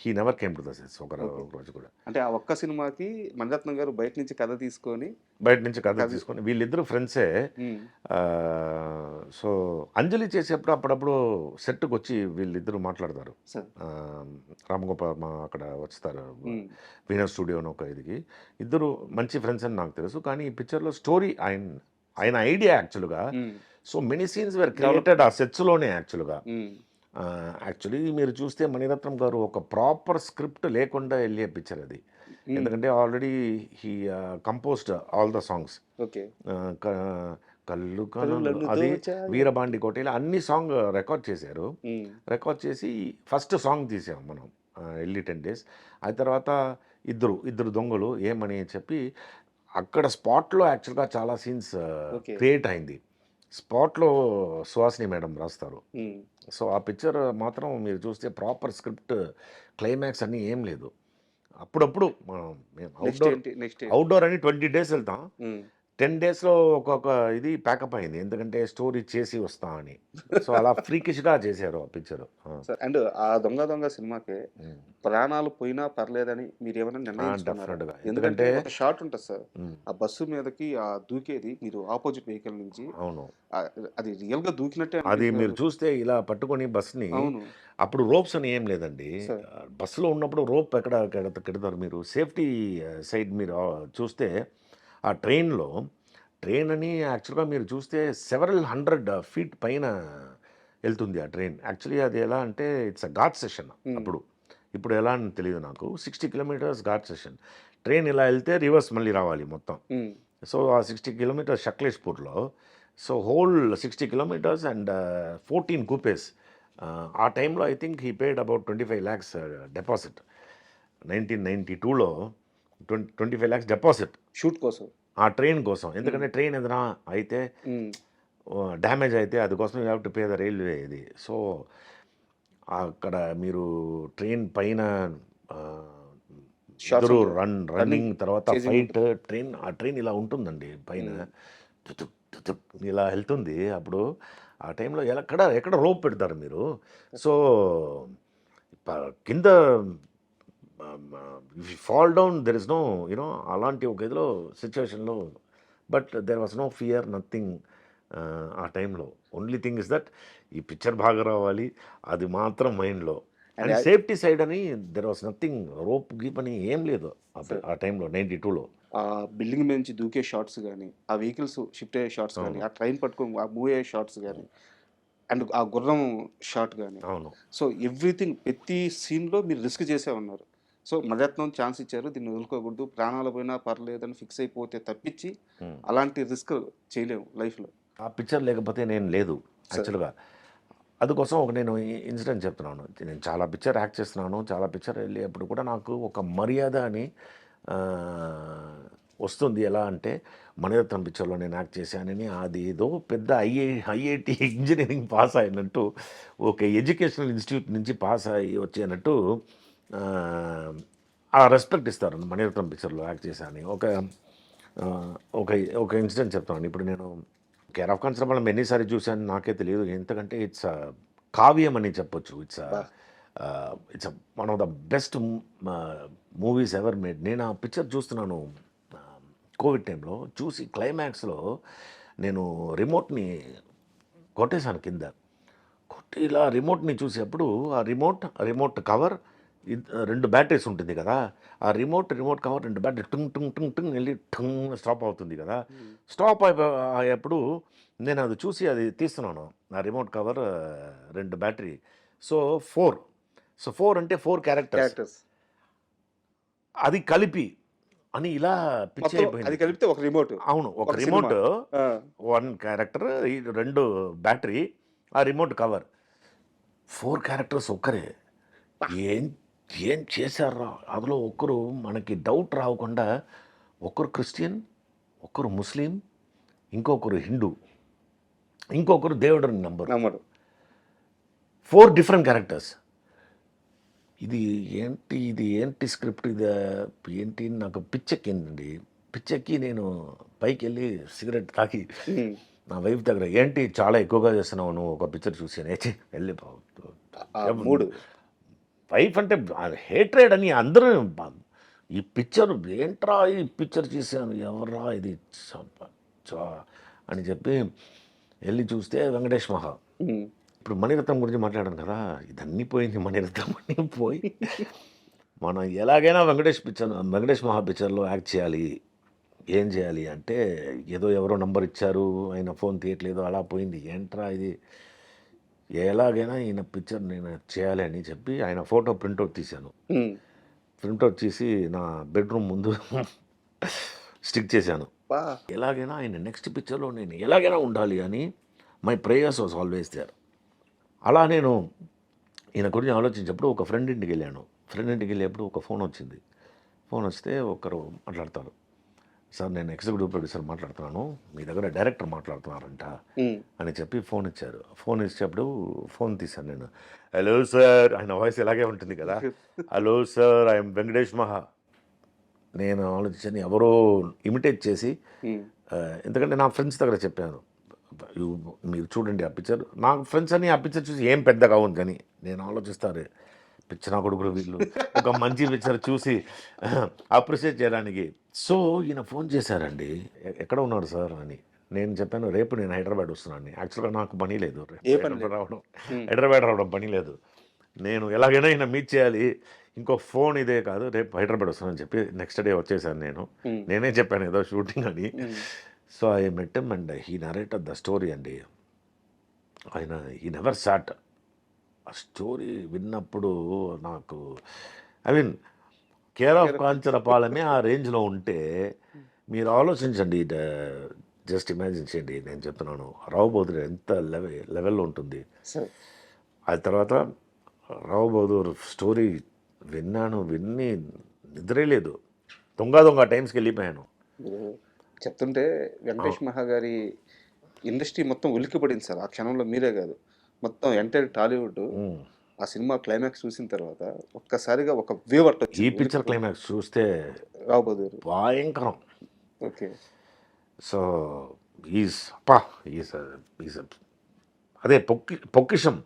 He never came to the sets ఒక రోజు కూడా. అంటే ఆ ఒక్క సినిమాకి మణిరత్నం గారు బయట నుంచి కథ తీసుకొని వీళ్ళిద్దరు ఫ్రెండ్సే. సో అంజలి చేసేప్పుడు అప్పుడప్పుడు సెట్కి వచ్చి వీళ్ళిద్దరూ మాట్లాడతారు. సార్. రామగోపాల్ మా అక్కడ వస్తారు ఉమ్, వీనర్ స్టూడియో అని ఒక ఇదికి. ఇద్దరు మంచి ఫ్రెండ్స్ అని నాకు తెలుసు. కానీ ఈ పిక్చర్లో స్టోరీ ఆయన ఐడియా యాక్చువల్గా. Um, so many scenes were created ఆ సెట్స్లోనే యాక్చువల్గా. ఉమ్, యాక్చువల్లీ మీరు చూస్తే మణిరత్నం గారు ఒక ప్రాపర్ స్క్రిప్ట్ లేకుండా వెళ్ళే పిక్చర్ అది. ఎందుకంటే already he composed all the songs. Okay. కళ్ళు కనులు అది వీరబాండి కోటేలు అన్ని సాంగ్ రికార్డ్ చేశారు. ఉమ్, రికార్డ్ చేసి ఫస్ట్ సాంగ్ తీసాం మనం వెళ్ళి 10 days. ఆ తర్వాత ఇద్దరు దొంగలు ఏమని చెప్పి అక్కడ స్పాట్లో యాక్చువల్గా చాలా సీన్స్ Okay. క్రియేట్ అయింది. స్పాట్లో సుహాసిని మేడం రాస్తారు. ఉమ్, సో ఆ పిక్చర్ మాత్రం మీరు చూస్తే ప్రాపర్ స్క్రిప్ట్ క్లైమాక్స్ అన్నీ ఏం లేదు. అప్పుడప్పుడు నెక్స్ట్ ఏంటి నెక్స్ట్ అవుట్డోర్ అని 20 days వెళ్తాం. 10 daysలో ఒక్కొక్క ఇది ప్యాకప్ అయింది. ఎందుకంటే స్టోరీ చేసి వస్తా అని. సో అలా ఫ్రీకిష్గా చేశారు ఆ పిక్చర్. సార్. అండ్ ఆ దొంగ సినిమాకి ప్రాణాలు పోయినా పర్లేదని మీరు ఏమైనా నిర్ణయించుకున్నారా? డెఫినెట్గా. ఎందుకంటే ఎందుకంటే ఒక షాట్ ఉంటుంది సార్, ఆ బస్సు మీదకి ఆ దూకేది మీరు ఆపోజిట్ వెహికల్ నుంచి, అవును, అది రియల్ గా దూకినట్టే అది అనిపించింది. మీరు చూస్తే ఇలా పట్టుకొని బస్ని, అవును అప్పుడు రోప్స్ అని ఏం లేదండి. సార్. బస్సులో ఉన్నప్పుడు రోప్ ఎక్కడ కెడతారు మీరు? సేఫ్టీ సైడ్ మీరు చూస్తే ఆ ట్రైన్ అని యాక్చువల్గా మీరు చూస్తే సెవరల్ 100 feet పైన వెళ్తుంది ఆ ట్రైన్. యాక్చువల్లీ అది ఎలా అంటే ఇట్స్ అ ఘాట్ సెషన్ అప్పుడు. ఇప్పుడు ఎలా అని తెలియదు నాకు. 60 kilometers ఘాట్ సెషన్. ట్రైన్ ఇలా వెళ్తే రివర్స్ మళ్ళీ రావాలి మొత్తం. సో ఆ 60 kilometers షక్లేష్పూర్లో. So whole 60 kilometers and 14 coupes. ఆ టైంలో I think he paid about 25 lakhs deposit. 1992లో 25 lakhs డిపాజిట్ షూట్ కోసం. ఆ ట్రైన్ కోసం. ఎందుకంటే ట్రైన్ ఏదైనా అయితే డ్యామేజ్ అయితే అది కోసం you have to pay the railway ఇది. సో అక్కడ మీరు ట్రైన్ పైన Shots ఇద్దరు ఉంటాయి. రన్నింగ్ తర్వాత chasing ఫైట్. ఆ ట్రైన్ ఇలా ఉంటుందండి పైన తుతుక్ తుతుక్ ఇలా వెళ్తుంది. అప్పుడు ఆ టైంలో ఎక్కడ రోప్ పెడతారు మీరు? సో కింద fall down there is no you know అలాంటి ఒక ఇదిలో సిచ్యువేషన్లో. But there was no fear, nothing ఆ టైంలో. ఓన్లీ థింగ్ ఇస్ దట్ ఈ పిక్చర్ బాగా రావాలి, అది మాత్రం మైండ్లో. అండ్ సేఫ్టీ సైడ్ అని దెర్ వాస్ నథింగ్, రోప్ గీప్ అని ఏం లేదు ఆ టైంలో 92లో. ఆ బిల్డింగ్ మీద నుంచి దూకే షాట్స్ కానీ, ఆ వెహికల్స్ షిఫ్ట్ అయ్యే షాట్స్ కానీ, ఆ ట్రైన్ పట్టుకొని ఆ మూవ్ అయ్యే షాట్స్ కానీ, అండ్ ఆ గుర్రం షాట్ కానీ. అవును, సో ఎవ్రీథింగ్ ప్రతి సీన్లో మీరు రిస్క్ చేసే ఉన్నారు. సో మణిరత్నం ఛాన్స్ ఇచ్చారు, దీన్ని వదులుకోకూడదు, ప్రాణాలు పోయినా పర్లేదని ఫిక్స్ అయిపోతే తప్పించి అలాంటి రిస్క్ చేయలేము లైఫ్లో. ఆ పిక్చర్ లేకపోతే నేను లేదు యాక్చువల్గా. అందుకోసం నేను ఇన్సిడెంట్ చెప్తున్నాను. నేను చాలా పిక్చర్ యాక్ట్ చేస్తున్నాను, చాలా పిక్చర్ వెళ్ళేప్పుడు కూడా నాకు ఒక మర్యాద అని వస్తుంది. ఎలా అంటే మణిరత్నం పిక్చర్లో నేను యాక్ట్ చేశానని, అది ఏదో పెద్ద ఐఐటి ఇంజనీరింగ్ పాస్ అయినట్టు, ఒక ఎడ్యుకేషనల్ ఇన్స్టిట్యూట్ నుంచి పాస్ అయ్యి వచ్చేనట్టు ఆ రెస్పెక్ట్ ఇస్తారు మణిరత్నం పిక్చర్లో యాక్ట్ చేశాను. ఒక ఇన్సిడెంట్ చెప్తాను. ఇప్పుడు నేను కేర్ ఆఫ్ కన్సర్న్ ఎన్నిసారి చూశాను నాకే తెలియదు. ఎందుకంటే ఇట్స్ కావ్యం అని చెప్పొచ్చు. It's one of the best movies ever made. నేను ఆ పిక్చర్ చూస్తున్నాను కోవిడ్ టైంలో. చూసి క్లైమాక్స్లో నేను రిమోట్ని కొట్టేశాను కింద. కొట్టి ఇలా రిమోట్ని చూసేప్పుడు ఆ రిమోట్ కవర్ 2 బ్యాటరీస్ ఉంటుంది కదా. ఆ రిమోట్ కవర్ 2 బ్యాటరీ టుంగ్ టుంగ్ టుంగ్ టుంగ్ వెళ్ళి టుంగ్ స్టాప్ అవుతుంది కదా. స్టాప్ అయ్యేప్పుడు నేను అది చూసి అది తీస్తున్నాను. ఆ రిమోట్ కవర్ 2 బ్యాటరీ. సో 4 అంటే 4 క్యారెక్టర్స్ అది కలిపి అని ఇలా పిచ్చి అది అయిపోయింది. కలిపితే ఒక రిమోట్. అవును, ఒక ఒక రిమోట్, సినిమా. 1 క్యారెక్టర్, 2 బ్యాటరీ, ఆ రిమోట్ కవర్. 4 క్యారెక్టర్స్ ఒక్కరే. ఏం చేశారా అందులో? ఒక్కరు మనకి డౌట్ రాకుండా, ఒక్కరు క్రిస్టియన్, ఒక్కరు ముస్లిం, ఇంకొకరు హిందూ, ఇంకొకరు దేవుడిని నమ్మరు. 4 డిఫరెంట్ క్యారెక్టర్స్. ఇది ఏంటి స్క్రిప్ట్ ఇది ఏంటి? నాకు పిచ్చెక్కిందండి. పిచ్చెక్కి నేను పైకి వెళ్ళి సిగరెట్ తాకి నా వైఫ్ దగ్గర, ఏంటి చాలా ఎక్కువగా చేస్తున్నావు నువ్వు ఒక పిక్చర్ చూసి వెళ్ళి మూడు వైఫ్ అంటే హేట్రేడ్ అని అందరూ, ఈ పిక్చర్ ఏంట్రా ఈ పిక్చర్ చేశాను, ఎవర్రా ఇది అని చెప్పి వెళ్ళి చూస్తే వెంకటేష్ మహా. ఇప్పుడు మణిరత్నం గురించి మాట్లాడాను కదా, ఇదన్నీ పోయింది. మణిరత్నం అన్నీ పోయి మనం ఎలాగైనా వెంకటేష్ మహా పిక్చర్లో యాక్ట్ చేయాలి. ఏం చేయాలి అంటే ఏదో ఎవరో నంబర్ ఇచ్చారు, ఆయన ఫోన్ తీయట్లేదు, అలా పోయింది. ఏంట్రా ఇది, ఎలాగైనా ఈయన పిక్చర్ నేను చేయాలి అని చెప్పి ఆయన ఫోటో ప్రింట్అవుట్ తీశాను. ప్రింట్అవుట్ తీసి నా బెడ్రూమ్ ముందు స్టిక్ చేశాను. ఎలాగైనా ఆయన నెక్స్ట్ పిక్చర్లో నేను ఎలాగైనా ఉండాలి అని my prayers was always there. అలా నేను ఈయన గురించి ఆలోచించినప్పుడు ఒక ఫ్రెండ్ ఇంటికి వెళ్ళాను. ఫ్రెండ్ ఇంటికి వెళ్ళేప్పుడు ఒక ఫోన్ వచ్చింది. ఫోన్ వస్తే ఒకరు మాట్లాడతారు, సార్ నేను ఎగ్జిక్యూటివ్ ప్రొడ్యూసర్ మాట్లాడుతున్నాను, మీ దగ్గర డైరెక్టర్ మాట్లాడుతున్నారంట అని చెప్పి ఫోన్ ఇచ్చారు. ఫోన్ ఇచ్చేప్పుడు ఫోన్ తీశాను నేను. హలో సార్, ఆయన వాయిస్ ఇలాగే ఉంటుంది కదా, హలో సార్ ఐఎమ్ వెంకటేష్ మహా. నేను ఆలోచించాను ఎవరో ఇమిటేట్ చేసి, ఎందుకంటే నా ఫ్రెండ్స్ దగ్గర చెప్పాను, మీరు చూడండి ఆ పిక్చర్. నా ఫ్రెండ్స్ అని ఆ పిక్చర్ చూసి ఏం పెద్దగా ఉంది కానీ నేను ఆలోచిస్తారు పిక్చర్ నా కొడుకులు వీళ్ళు ఒక మంచి పిక్చర్ చూసి అప్రిషియేట్ చేయడానికి. సో ఈయన ఫోన్ చేశారండి, ఎక్కడ ఉన్నారు సార్ అని. నేను చెప్పాను రేపు నేను హైదరాబాద్ వస్తున్నాను. యాక్చువల్గా నాకు పని లేదు, హైదరాబాద్ రావడం పని లేదు. నేను ఎలాగైనా ఈయన మీట్ చేయాలి, ఇంకో ఫోన్ ఇదే కాదు, రేపు హైదరాబాద్ వస్తానని చెప్పి నెక్స్ట్ డే వచ్చేసాను. నేనే చెప్పాను ఏదో షూటింగ్ అని. So I met him and he narrated the story అండి. ఆయన హీ నెవర్ సాట్. ఆ స్టోరీ విన్నప్పుడు నాకు కేర్ ఆఫ్ కాంచరపాలెమే ఆ రేంజ్లో ఉంటే మీరు ఆలోచించండి, జస్ట్ ఇమాజిన్ చేయండి. నేను చెప్తున్నాను రావు బహదూర్ ఎంత లెవెల్లో ఉంటుంది. ఆ తర్వాత రావు బహదూర్ స్టోరీ విని నిద్రే లేదు, దొంగ టైమ్స్కి వెళ్ళిపోయాను. చెప్తుంటే వెంకటేష్ మహా గారి ఇండస్ట్రీ మొత్తం ఉలిక్కిపడింది సార్. ఆ క్షణంలో మీరే కాదు, మొత్తం ఎంటైర్ టాలీవుడ్ ఆ సినిమా క్లైమాక్స్ చూసిన తర్వాత ఒక్కసారిగా ఒక వేవ్ అట్టొచ్చు. ఈ పిక్చర్ క్లైమాక్స్ చూస్తే రావు బహదూర్ భయంకరం. ఓకే. సో ఈజ్ అదే పొక్కిషం.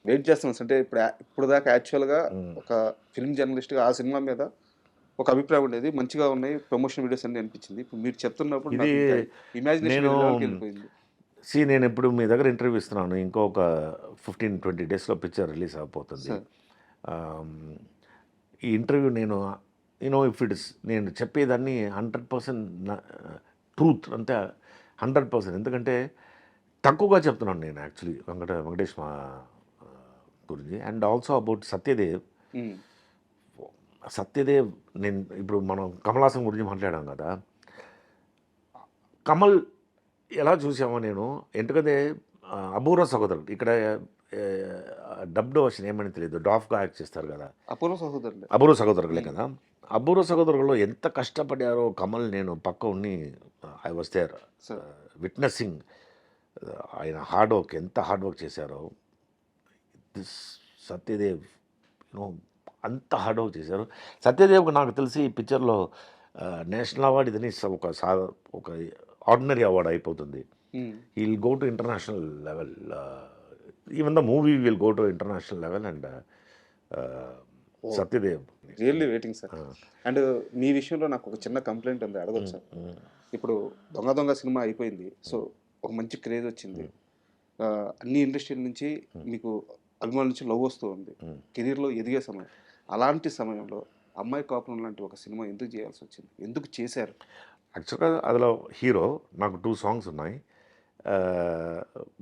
వెయిట్ చేస్తున్నాం అంటే ఇప్పుడు దాకా యాక్చువల్గా ఒక ఫిల్మ్ జర్నలిస్ట్గా ఆ సినిమా మీద ఒక అభిప్రాయం ఉండేది, మంచిగా ఉన్నాయి ప్రమోషన్ వీడియోస్ అన్ని అనిపించింది. ఇప్పుడు మీరు చెప్తున్నప్పుడు ఇది ఇమాజినేషన్ వెళ్ళిపోయింది. నేను ఇప్పుడు మీ దగ్గర ఇంటర్వ్యూ ఇస్తున్నాను, ఇంకొక 15-20 డేస్లో పిక్చర్ రిలీజ్ అయిపోతుంది. ఈ ఇంటర్వ్యూ నేను ఇఫ్ ఇట్ ఇస్ నేను చెప్పేదాన్ని 100% ట్రూత్ అంతే, 100%. ఎందుకంటే తక్కువగా చెప్తున్నాను నేను యాక్చువల్లీ వెంకటేష్ మా గురించి. And also about Satyadev. నేను ఇప్పుడు మనం కమల్ హాసన్ గురించి మాట్లాడాం కదా, కమల్ ఎలా చూసామో నేను, ఎందుకంటే అపూర్వ సహోదరులు ఇక్కడ డబ్డ్ వర్షన్ ఏమని తెలియదు, డాఫ్గా యాక్ట్ చేస్తారు కదా, అపూర్వ సహోదరులే కదా. అపూర్వ సహోదరులలో ఎంత కష్టపడారో కమల్, నేను పక్క ఉండి ఐ వాస్ దేర్ విట్నెసింగ్ ఆయన హార్డ్ వర్క్, ఎంత హార్డ్ వర్క్ చేశారో. దిస్ సత్యదేవ్ అంత హార్డ్ వర్క్ చేశారు. సత్యదేవ్కి నాకు తెలిసి ఈ పిక్చర్లో నేషనల్ అవార్డు ఇదని ఒక ఆర్డినరీ అవార్డు అయిపోతుంది. He will go to international level, even the movie will go to international level. And Satyadev really waiting sir. And మీ విషయంలో నాకు ఒక చిన్న కంప్లైంట్ ఉంది, అడగొచ్చు సార్. ఇప్పుడు దొంగ సినిమా అయిపోయింది, సో ఒక మంచి క్రేజ్ వచ్చింది, అన్ని ఇండస్ట్రీల నుంచి మీకు అభిమానుల నుంచి లవ్ వస్తూ ఉంది, కెరీర్లో ఎదిగే సమయం. అలాంటి సమయంలో అమ్మాయి కాపురం లాంటి ఒక సినిమా ఎందుకు చేయాల్సి వచ్చింది, ఎందుకు చేశారు? యాక్చువల్గా అందులో హీరో నాకు 2 songs ఉన్నాయి,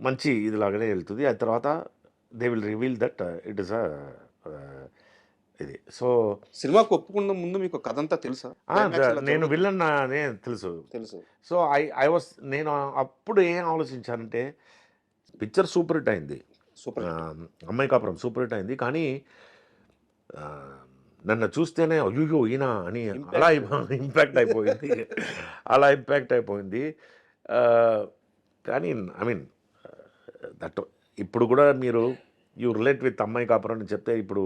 మంచి ఇదిలాగానే వెళ్తుంది. ఆ తర్వాత they will reveal that it is ఇది. సో సినిమాకు ఒప్పుకున్న ముందు మీకు కథ అంతా తెలుసా? నేను విలన్ అనే తెలుసు. సో నేను అప్పుడు ఏం ఆలోచించానంటే, పిక్చర్ సూపర్ హిట్ అయింది, అమ్మాయి కాపురం సూపర్ హిట్ అయింది, కానీ నన్ను చూస్తేనే అయ్యో ఈయన అని అలా ఇంపాక్ట్ అయిపోయింది. కానీ దట్ ఇప్పుడు కూడా మీరు యూ రిలేట్ విత్ అమ్మాయి కాపురం అని చెప్తే, ఇప్పుడు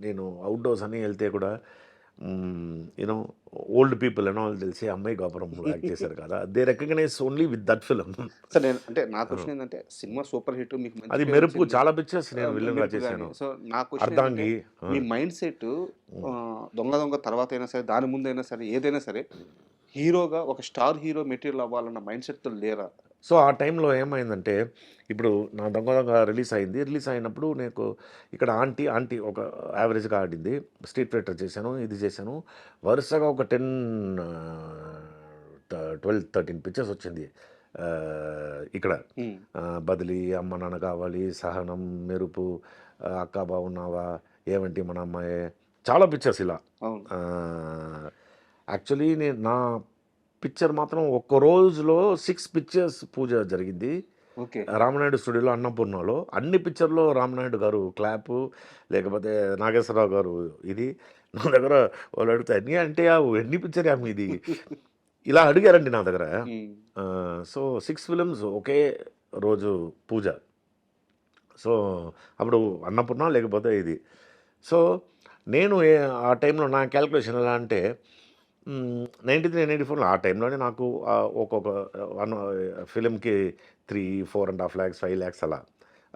నేను అవుట్డోర్స్ అని వెళ్తే కూడా ఓల్డ్ పీపుల్ వాళ్ళు తెలిసి అమ్మాయి కాపురం యాక్ట్ చేశారు కదా, they recognise only with that film. Sir అంటే నా క్వశ్చన్ ఏంటంటే, సినిమా సూపర్ హిట్, మీకు అది మెరుపు చాలా పిక్చర్స్ నేను విలన్గా చేశాను. సో నా క్వశ్చన్ మీ మైండ్ సెట్ దొంగ తర్వాత అయినా సరే, దాని ముందైనా సరే, ఏదైనా సరే హీరోగా ఒక స్టార్ హీరో మెటీరియల్ అవ్వాలన్న మైండ్ సెట్తో లేరా? సో ఆ టైంలో ఏమైందంటే ఇప్పుడు నా దొంగ దొంగ రిలీజ్ అయింది. రిలీజ్ అయినప్పుడు నాకు ఇక్కడ ఆంటీ ఒక యావరేజ్గా ఆడింది. స్ట్రీట్ ఫైటర్ చేశాను, ఇది చేశాను. వరుసగా ఒక 12, 13 పిక్చర్స్ వచ్చింది ఇక్కడ. బదిలీ, అమ్మ నాన్న కావాలి, సహనం, మెరుపు, అక్క బాగున్నావా, ఏమంటి మన అమ్మాయి, చాలా పిక్చర్స్ ఇలా. అవును. యాక్చువల్లీ నా పిక్చర్ మాత్రం ఒక్క రోజులో 6 పిక్చర్స్ పూజ జరిగింది. ఓకే. రామనాయుడు స్టూడియోలో అన్నపూర్ణలో. అన్ని పిక్చర్లో రామనాయుడు గారు క్లాపు, లేకపోతే నాగేశ్వరరావు గారు ఇది. నా దగ్గర వాళ్ళు అడిగితే అన్నీ అంటే ఎన్ని పిక్చర్ మీది ఇలా అడిగారండి నా దగ్గర. సో 6 ఫిలిమ్స్ ఒకే రోజు పూజ. సో అప్పుడు అన్నపూర్ణ లేకపోతే ఇది. సో నేను ఆ టైంలో నా క్యాల్కులేషన్ ఎలా అంటే 93, 94 ఆ టైంలోనే నాకు ఒక్కొక్క ఫిలింకి 3, 4.5 lakhs, 5 lakhs అలా.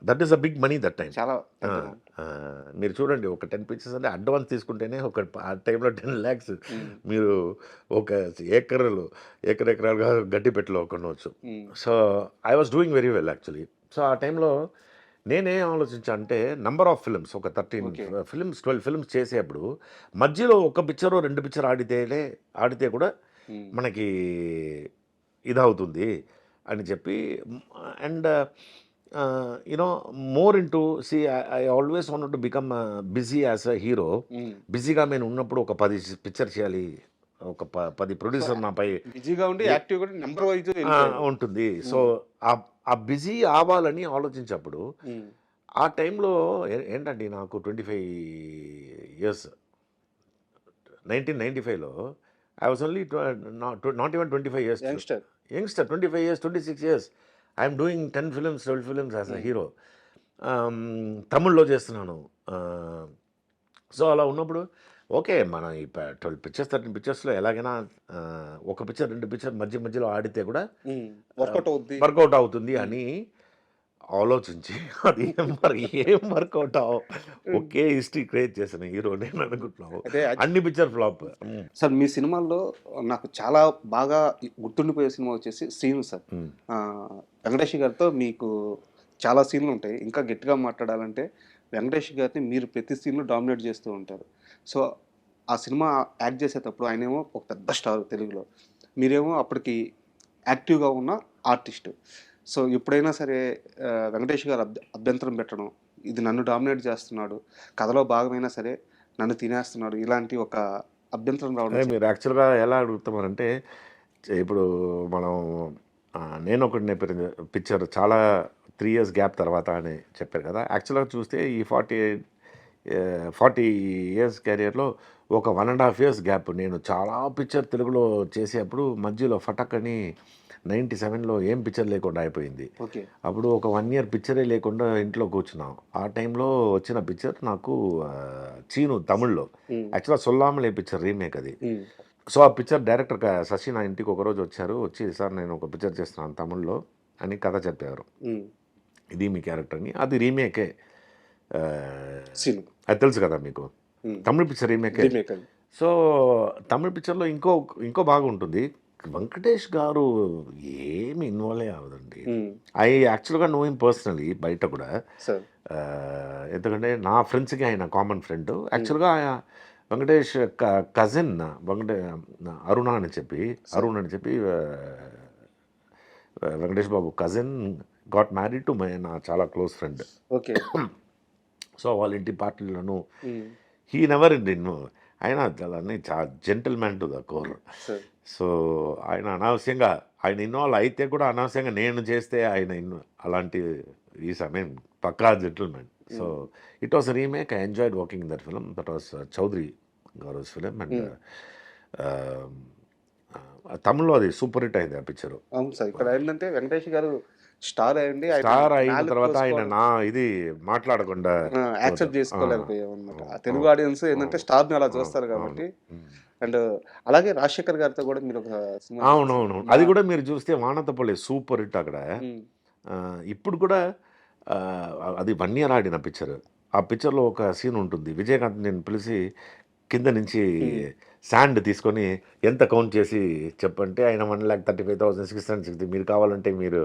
That is a big money that time. చాలా మీరు చూడండి, ఒక 10 పిక్చర్స్ అంటే అడ్వాన్స్ తీసుకుంటేనే ఆ టైంలో 10 lakhs మీరు ఒక ఎకరాలుగా గడ్డిపెట్టలో కొనవచ్చు. So I was doing very well actually. So ఆ టైంలో నేనేం ఆలోచించా అంటే నంబర్ ఆఫ్ ఫిల్మ్స్ ఒక 13 ఫిల్మ్స్ 12 ఫిల్మ్స్ చేసేప్పుడు మధ్యలో ఒక పిక్చర్ 2 పిక్చర్ ఆడితే కూడా మనకి ఇదవుతుంది అని చెప్పి. And you know more into I always want to become busy as a hero. బిజీగా నేను ఉన్నప్పుడు ఒక 10 పిక్చర్ చేయాలి, ఒక 10 ప్రొడ్యూసర్ నాపై బిజీగా ఉండి యాక్టివ్ నెంబర్ వైజ్ ఉంటుంది. సో ఆ బిజీ అవ్వాలని ఆలోచించినప్పుడు ఆ టైంలో ఏంటండి నాకు 25 years 1995లో I was only not even 25 years youngster 25 years 26 years I'm doing 10 films 12 films as a hero. తమిళ్లో చేస్తున్నాను. సో అలా ఉన్నప్పుడు ఓకే, మన ఈ 12 పిక్చర్స్ 13 పిక్చర్స్లో ఎలాగైనా ఒక పిక్చర్ 2 పిక్చర్ మధ్యలో ఆడితే కూడా వర్కౌట్ అవుతుంది అని ఆలోచించి అది ఏం వర్కౌట్ ఒకే హిస్టరీ క్రియేట్ చేసిన హీరో నేను అనుకుంటున్నావు. అన్ని పిక్చర్ ఫ్లాప్. సార్ మీ సినిమాల్లో నాకు చాలా బాగా గుర్తుండిపోయే సినిమా వచ్చేసి సీన్ సార్. వెంకటేష్ గారితో మీకు చాలా సీన్లు ఉంటాయి. ఇంకా గట్టిగా మాట్లాడాలంటే వెంకటేష్ గారిని మీరు ప్రతి సీన్లో డామినేట్ చేస్తూ ఉంటారు. సో ఆ సినిమా యాక్ట్ చేసేటప్పుడు ఆయనేమో ఒక పెద్ద స్టార్ తెలుగులో, మీరేమో అప్పటికి యాక్టివ్గా ఉన్న ఆర్టిస్ట్. సో ఎప్పుడైనా సరే వెంకటేష్ గారు అభ్యంతరం పెట్టడం, ఇది నన్ను డామినేట్ చేస్తున్నాడు, కథలో భాగమైనా సరే నన్ను తినేస్తున్నాడు, ఇలాంటి ఒక అభ్యంతరం రావడం. మీరు యాక్చువల్గా ఎలా అడుగుతామనంటే ఇప్పుడు మనం నేను ఒకటి పిక్చర్ చాలా 3 years గ్యాప్ తర్వాత అని చెప్పారు కదా. యాక్చువల్గా చూస్తే ఈ 40 years కెరియర్లో ఒక 1.5 years గ్యాప్. నేను చాలా పిక్చర్ తెలుగులో చేసేటప్పుడు మధ్యలో ఫటక్ అని 97లో ఏం పిక్చర్ లేకుండా అయిపోయింది. అప్పుడు ఒక 1 year పిక్చరే లేకుండా ఇంట్లో కూర్చున్నాం. ఆ టైంలో వచ్చిన పిక్చర్ నాకు చీను తమిళ్లో. యాక్చువల్గా సొల్లామలే పిక్చర్ రీమేక్ అది. సో ఆ పిక్చర్ డైరెక్టర్ శశి నా ఇంటికి ఒకరోజు వచ్చి సార్ నేను ఒక పిక్చర్ చేస్తున్నాను తమిళ్లో అని కథ చెప్పారు. ఇది మీ క్యారెక్టర్ అని. అది రీమేకే. అది తెలుసు కదా మీకు, తమిళ పిక్చర్ రీమేకే. సో తమిళ పిక్చర్లో ఇంకో బాగా ఉంటుంది. వెంకటేష్ గారు ఏమి ఇన్వాల్వ్ అవ్వదండి. ఐ యాక్చువల్గా నో హిమ్ పర్సనలీ బయట కూడా. ఎందుకంటే నా ఫ్రెండ్స్కి ఆయన కామన్ ఫ్రెండ్. యాక్చువల్గా వెంకటేష్ కజిన్ అరుణ అని చెప్పి వెంకటేష్ బాబు కజిన్ గాట్ మ్యారీడ్ టు నా చాలా క్లోజ్ ఫ్రెండ్. ఓకే. సో వాళ్ళ ఇంటి పార్టీలను హీ నెవర్ ఆయన చాలా gentlemen to the core. So ఆయన అనవసరంగా ఆయన ఇన్వాల్వ్ అయితే కూడా అనవసరంగా నేను చేస్తే ఆయన అలాంటి ఈ సమయం పక్కా gentlemen. So it was remake. I enjoyed working in that film. That was Chowdary garu film. And తమిళ్లో అది సూపర్ హిట్ అయింది ఆ పిక్చర్. అవును సార్. ఇక్కడ ఏంటంటే వెంకటేష్ గారు స్టార్ అయిన తర్వాత ఆయన నా ఇది మాట్లాడకుండా యాక్సెప్ట్ చేసుకోలేకపోయాం అన్నమాట. తెలుగు ఆడియన్స్ ఏంటంటే స్టార్ ని అలా చూస్తారు కాబట్టి. అండ్ అలాగే రాజశేఖర్ గారితో కూడా మీరు ఒక సినిమా. అవునవును, అది కూడా మీరు చూస్తే వానతపల్లి సూపర్ హిట్ అక్కడ. ఇప్పుడు కూడా అది 1 year ఆడిన పిక్చర్. ఆ పిక్చర్లో ఒక సీన్ ఉంటుంది. విజయకాంత్ నేను పిలిచి కింద నుంచి శాండ్ తీసుకొని ఎంత కౌంట్ చేసి చెప్పంటే ఆయన 1,35,660 మీరు కావాలంటే మీరు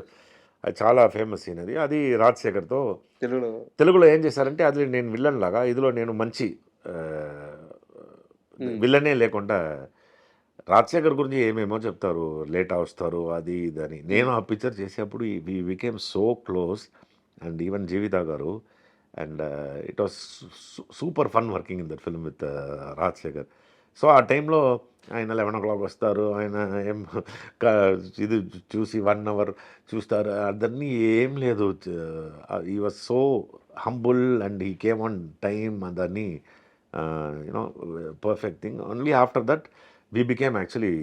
అది చాలా ఫేమస్ సీన్ అది. అది రాజశేఖర్తో తెలుగులో తెలుగులో ఏం చేశారంటే అది నేను విలన్ లాగా, ఇదిలో నేను మంచి విల్లనే లేకుండా రాజశేఖర్ గురించి ఏమేమో చెప్తారు, లేట్ వస్తారు అది ఇదని. నేను ఆ పిక్చర్ చేసేప్పుడు we became so close and even Jeevitha garu and it was super fun working in that film with Rajasekhar. So ఆ టైంలో ఆయన 11 o'clock వస్తారు, ఆయన ఏం ఇది చూసి 1 hour చూస్తారు, అదన్నీ ఏం లేదు. He was so humble and he came on time, అదని you know perfect thing. Only after that we became actually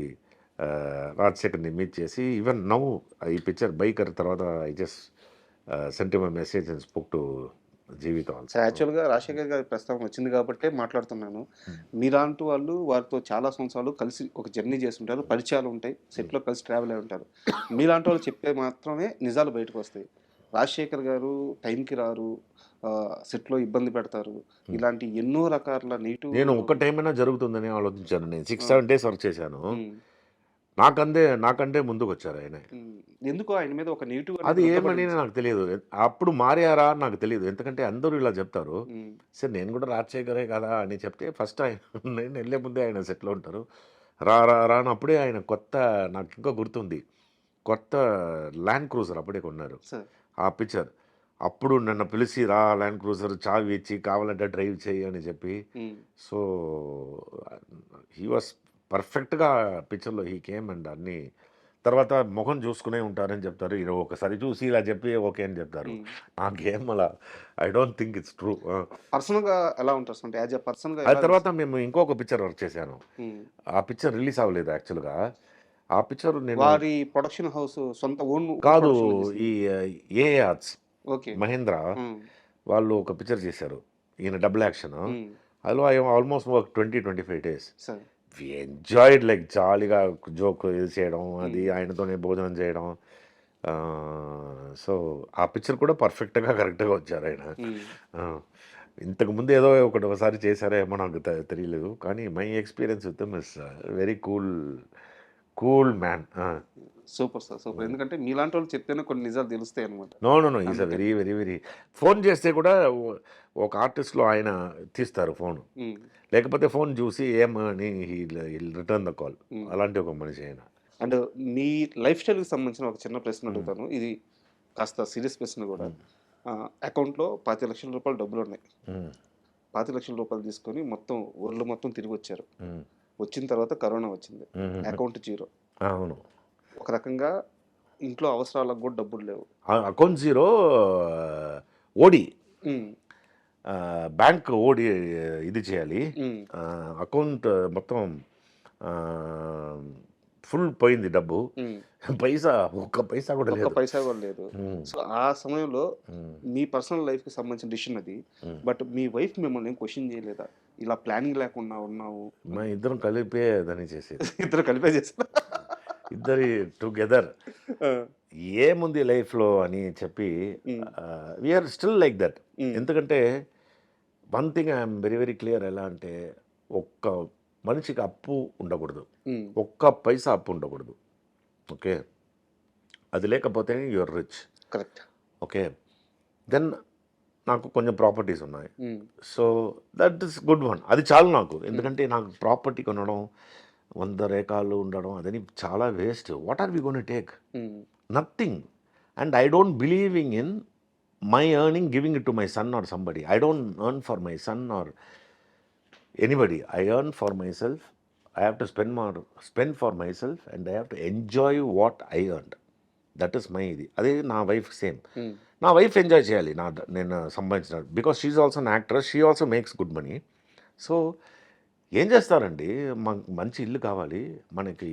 రాజశేఖర్ని మీట్ చేసి ఈవెన్ నౌ ఈ పిక్చర్ బైకర్ తర్వాత I just sent my message and spoke to Jeevitha also. యాక్చువల్గా రాజశేఖర్ గారి ప్రస్తావన వచ్చింది కాబట్టే మాట్లాడుతున్నాను. మీలాంటి వాళ్ళు వారితో చాలా సంవత్సరాలు కలిసి ఒక జర్నీ చేస్తుంటారు, పరిచయాలు ఉంటాయి, సెట్లో కలిసి ట్రావెల్ అయి ఉంటారు. మీలాంటి వాళ్ళు చెప్పే మాత్రమే నిజాలు బయటకు వస్తాయి. రాజశేఖర్ గారు టైంకి రారు, సెట్లో ఇబ్బంది పెడతారు, ఇలాంటి ఎన్నో రకాల నెగిటివ్. నేను ఒక్క టైం అయినా జరుగుతుందని ఆలోచించాను. నేను 6-7 days వర్క్ చేశాను. నాకంటే ముందుకు వచ్చారు ఆయన. ఎందుకు ఆయన మీద ఒక నెగిటివ్ అది ఏమని నాకు తెలియదు. అప్పుడు మారారా అని నాకు తెలియదు. ఎందుకంటే అందరూ ఇలా చెప్తారు, సరే నేను కూడా రాజశేఖరే కదా అని చెప్తే ఫస్ట్ నేను వెళ్ళే ముందే ఆయన సెట్లో ఉంటారు. రానప్పుడే ఆయన కొత్త, నాకు ఇంకా గుర్తుంది, కొత్త ల్యాండ్ క్రూజర్ అప్పుడే కొన్నారు. ఆ పిక్చర్ అప్పుడు నన్ను పిలిచి రా ల్యాండ్ క్రూజర్ చావి ఇచ్చి కావాలంటే డ్రైవ్ చేయి అని చెప్పి. సో హీ వాస్ పర్ఫెక్ట్గా పిక్చర్లో హీ కేమ్ అండ్ అన్నీ. తర్వాత ముఖం చూసుకునే ఉంటారని చెప్తారు, ఈయన ఒకసారి చూసి ఇలా చెప్పి ఓకే అని చెప్తారు. నాకేం అలా I don't think it's true. పర్సనల్గా ఎలా ఉంటారు అంటే యాజ్ ఎ పర్సన్గా? ఆ తర్వాత మేము ఇంకొక పిక్చర్ వర్క్ చేశాను. ఆ పిక్చర్ రిలీజ్ అవ్వలేదు యాక్చువల్గా. ఆ పిక్చర్ నేను వారి ప్రొడక్షన్ హౌస్ సొంత ఓన్ కాదు, ఈ ఏ ఆర్ట్స్ ఓకే మహేంద్ర వాళ్ళు ఒక పిక్చర్ చేశారు, ఈయన డబుల్ యాక్షన్. అందులో I almost work 20-25 days. We enjoyed like జాలీగా జోక్ ఇది చేయడం, అది ఆయనతోనే భోజనం చేయడం. సో ఆ పిక్చర్ కూడా పర్ఫెక్ట్గా కరెక్ట్గా వచ్చారు ఆయన. ఇంతకుముందు ఏదో ఒకసారి చేశారేమో నాకు తెలియలేదు, కానీ my experience with him is very cool man. Super sir, super. ఎందుకంటే మీలాంటి వాళ్ళు చెప్తేనే కొన్ని నిజాలు తెలుస్తాయి అనమాట. No is a very very very. Phone చేస్తే కూడా ఒక ఆర్టిస్ట్లో ఆయన తీస్తారు ఫోన్, లేకపోతే ఫోన్ చూసి ఏమని రిటర్న్ ద కాల్, అలాంటి ఒక మనిషి ఆయన. అండ్ మీ లైఫ్ స్టైల్కి సంబంధించిన ఒక చిన్న ప్రశ్న అడుగుతాను, ఇది కాస్త సీరియస్ ప్రశ్న కూడా. అకౌంట్లో 25 లక్షల రూపాయలు డబ్బులు ఉన్నాయి. 25 లక్షల రూపాయలు తీసుకొని మొత్తం ఒళ్ళు మొత్తం తిరిగి వచ్చారు. వచ్చిన తర్వాత కరోనా వచ్చింది, అకౌంట్ 0. అవును, ఒక రకంగా ఇంట్లో అవసరాలకు కూడా డబ్బులు లేవు. అకౌంట్ 0, ఓడి బ్యాంక్ ఓడి ఇది చేయాలి. అకౌంట్ మొత్తం ఫుల్ పోయింది డబ్బు, ఒక్క పైసా కూడా లేదు. సో ఆ సమయంలో మీ పర్సనల్ లైఫ్కి సంబంధించిన డిసిషన్ అది. బట్ మీ వైఫ్ మిమ్మల్ని ఏం క్వశ్చన్ చేయలేదా, ఇలా ప్లానింగ్ లేకుండా ఉన్నావు? మా ఇద్దరం కలిపే దాన్ని చేసేది. ఇద్దరు కలిపే చేస్తారు, ఇద్దరి టుగెదర్ ఏముంది లైఫ్లో అని చెప్పి వీఆర్ స్టిల్ లైక్ దట్. ఎందుకంటే one thing I'm very very clear, ఎలా అంటే ఒక్క మనిషికి అప్పు ఉండకూడదు, ఒక్క పైసా అప్పు ఉండకూడదు. ఓకే, అది లేకపోతే you're rich. Correct. Okay, then నాకు కొంచెం ప్రాపర్టీస్ ఉన్నాయి. So that is good one, అది చాలు నాకు. ఎందుకంటే నాకు ప్రాపర్టీ కొనడం, 100 ఎకరాలు ఉండడం, అదని చాలా waste. What are we gonna take? Nothing. And I don't believing in my earning giving it to my son or somebody. I don't earn for my son or anybody. I earn for myself. I have to spend for myself and I have to enjoy what I earned. That is my ఇది. అదే నా wife same. నా wife enjoy చేయాలి నేను సంపాదించిన, because she also an actress, she also makes good money. So ఏం చేస్తారండి, మనకు మంచి ఇల్లు కావాలి, మనకి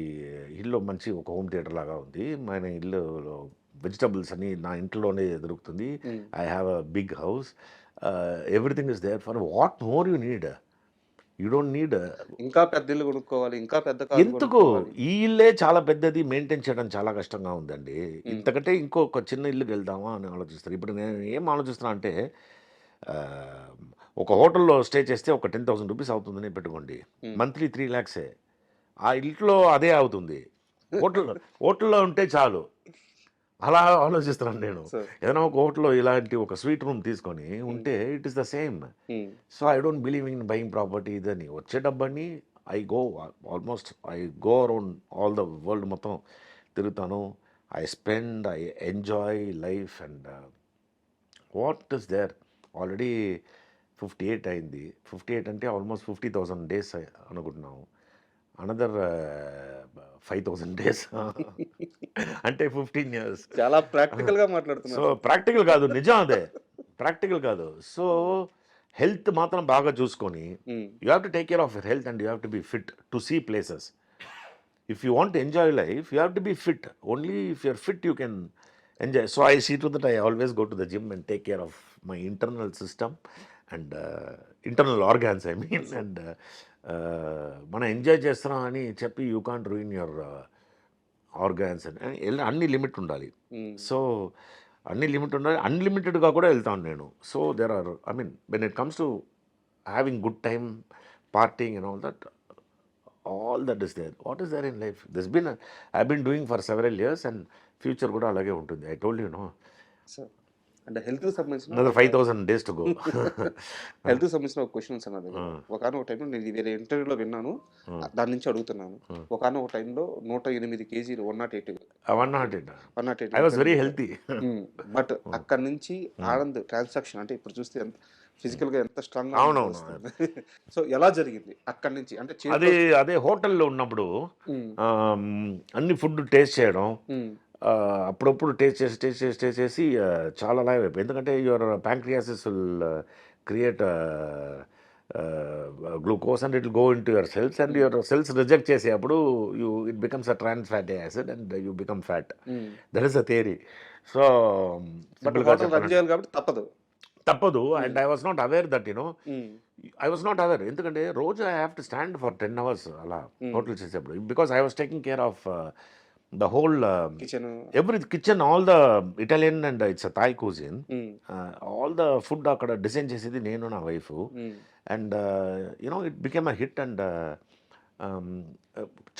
ఇల్లు మంచి ఒక హోమ్ థియేటర్ లాగా ఉంది, మన ఇల్లులో వెజిటబుల్స్ అన్ని నా ఇంట్లోనే దొరుకుతుంది, I have a big house, everything is there. For what more you need? You don't need ఇంకా పెద్ద ఇల్లు కొనుక్కోవాలి, ఇంకా పెద్ద ఎందుకు? ఈ ఇల్లే చాలా పెద్దది, మెయింటైన్ చేయడం చాలా కష్టంగా ఉందండి. ఇంతకంటే ఇంకొక చిన్న ఇల్లుకి వెళ్దామా అని ఆలోచిస్తారు. ఇప్పుడు నేను ఏం ఆలోచిస్తున్నా అంటే ఒక హోటల్లో స్టే చేస్తే ఒక 10,000 రూపీస్ అవుతుందని పెట్టుకోండి, Hmm. Monthly 3 lakhs. ఆ ఇంట్లో అదే అవుతుంది. హోటల్లో ఉంటే చాలు. అలా ఆలోచిస్తున్నాను నేను. సార్ ఏదైనా ఒక హోటల్లో ఇలాంటి ఒక స్వీట్ రూమ్ తీసుకొని ఉంటే it is the same. So I don't believe in buying property ఇదని. వచ్చే డబ్బని I go around all the world మొత్తం తిరుగుతాను. I spend, I enjoy life and what is there. Already 58 అయింది. 58 అంటే ఆల్మోస్ట్ 50,000 డేస్ అనుకుంటున్నాము. అనదర్ 5,000 డేస్ అంటే 15 years. చాలా ప్రాక్టికల్ గా సో మాట్లాడుతున్నారు. ప్రాక్టికల్ కాదు, నిజం అదే. ప్రాక్టికల్ కాదు. సో హెల్త్ మాత్రం బాగా చూసుకొని you have to take care of your health and you have to be fit to see places. If you want enjoy life you have to be fit. Only if you're fit you can enjoy. So I see to that I always go to the gym and take care of my internal system and internal organs, I mean. And మనం enjoy చేస్తున్నాం అని చెప్పి you can't ruin your organs అని అన్ని limit ఉండాలి. So అన్ని limit ఉండాలి, అన్లిమిటెడ్గా కూడా వెళ్తాను నేను. So there are, I mean when it comes to having good time, partying and all that is there. What is there in life? This been I been doing for several years and future కూడా అలాగే ఉంటుంది. I told you no. Sir అంటే health సంబంధించిన another 5,000 days to go. Health సంబంధించిన ఒక questions అన్నది ఒకనొక టైంలో నేను వేరే ఇంటర్వ్యూలో విన్నాను, దాని నుంచి అడుగుతున్నాను. ఒకనొక టైంలో 108 kgs 108 108. I was very healthy. But అక్కడ నుంచి ఆనంద్ ట్రాన్సాక్షన్ అంటే ఇప్పుడు చూస్తే ఎంత ఫిజికల్ గా ఎంత స్ట్రాంగ్. అవునవును. సో ఎలా జరిగింది అక్కడి నుంచి? అంటే అదే హోటల్లో ఉన్నప్పుడు అన్ని ఫుడ్ టేస్ట్ చేయడం, అప్పుడప్పుడు టేస్ట్ చేసి చాలా లైవ్ అయిపోయి. ఎందుకంటే your pancreas will create glucose and it will go in to your cells and your cells reject చేసేటప్పుడు it becomes a trans fatty acid and you become fat. That is a theory. So run చేయాలి కాబట్టి తప్పదు. And I was not aware that I was not aware. ఎందుకంటే రోజు I have to stand for 10 hours అలా hotel చేసేప్పుడు, because I was taking care of the whole every kitchen, all the Italian and it's a Thai cuisine, all the food akkada design chesedi nenu na wife, and it became a hit and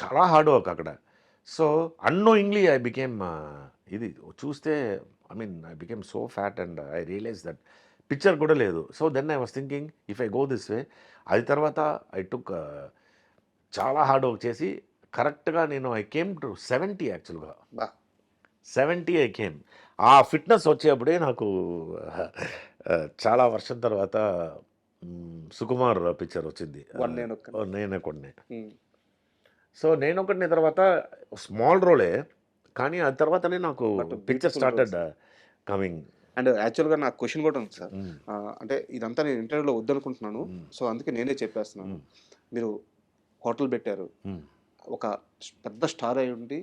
chala hard work akkada. So unknowingly I became idi chuste, I mean I became so fat and I realized that picture kuda ledu. So then I was thinking if I go this way, adi tarvata I took chala hard work chesi కరెక్ట్గా నేను I came to 70. యాక్చువల్గా 70 I came. ఆ fitness వచ్చేప్పుడే నాకు చాలా వర్షం తర్వాత Sukumar picture వచ్చింది, నేనొకడినే. So నేనొకడిని తర్వాత స్మాల్ రోలే, కానీ ఆ తర్వాతనే నాకు పిక్చర్ స్టార్టెడ్ కమింగ్. అండ్ యాక్చువల్గా నాకు క్వశ్చన్ కూడా ఉంది సార్. అంటే ఇదంతా నేను ఇంటర్వ్యూలో వద్దనుకుంటున్నాను, సో అందుకే నేనే చెప్పేస్తున్నాను. మీరు హోటల్ పెట్టారు, ఒక పెద్ద స్టార్ అయి ఉండి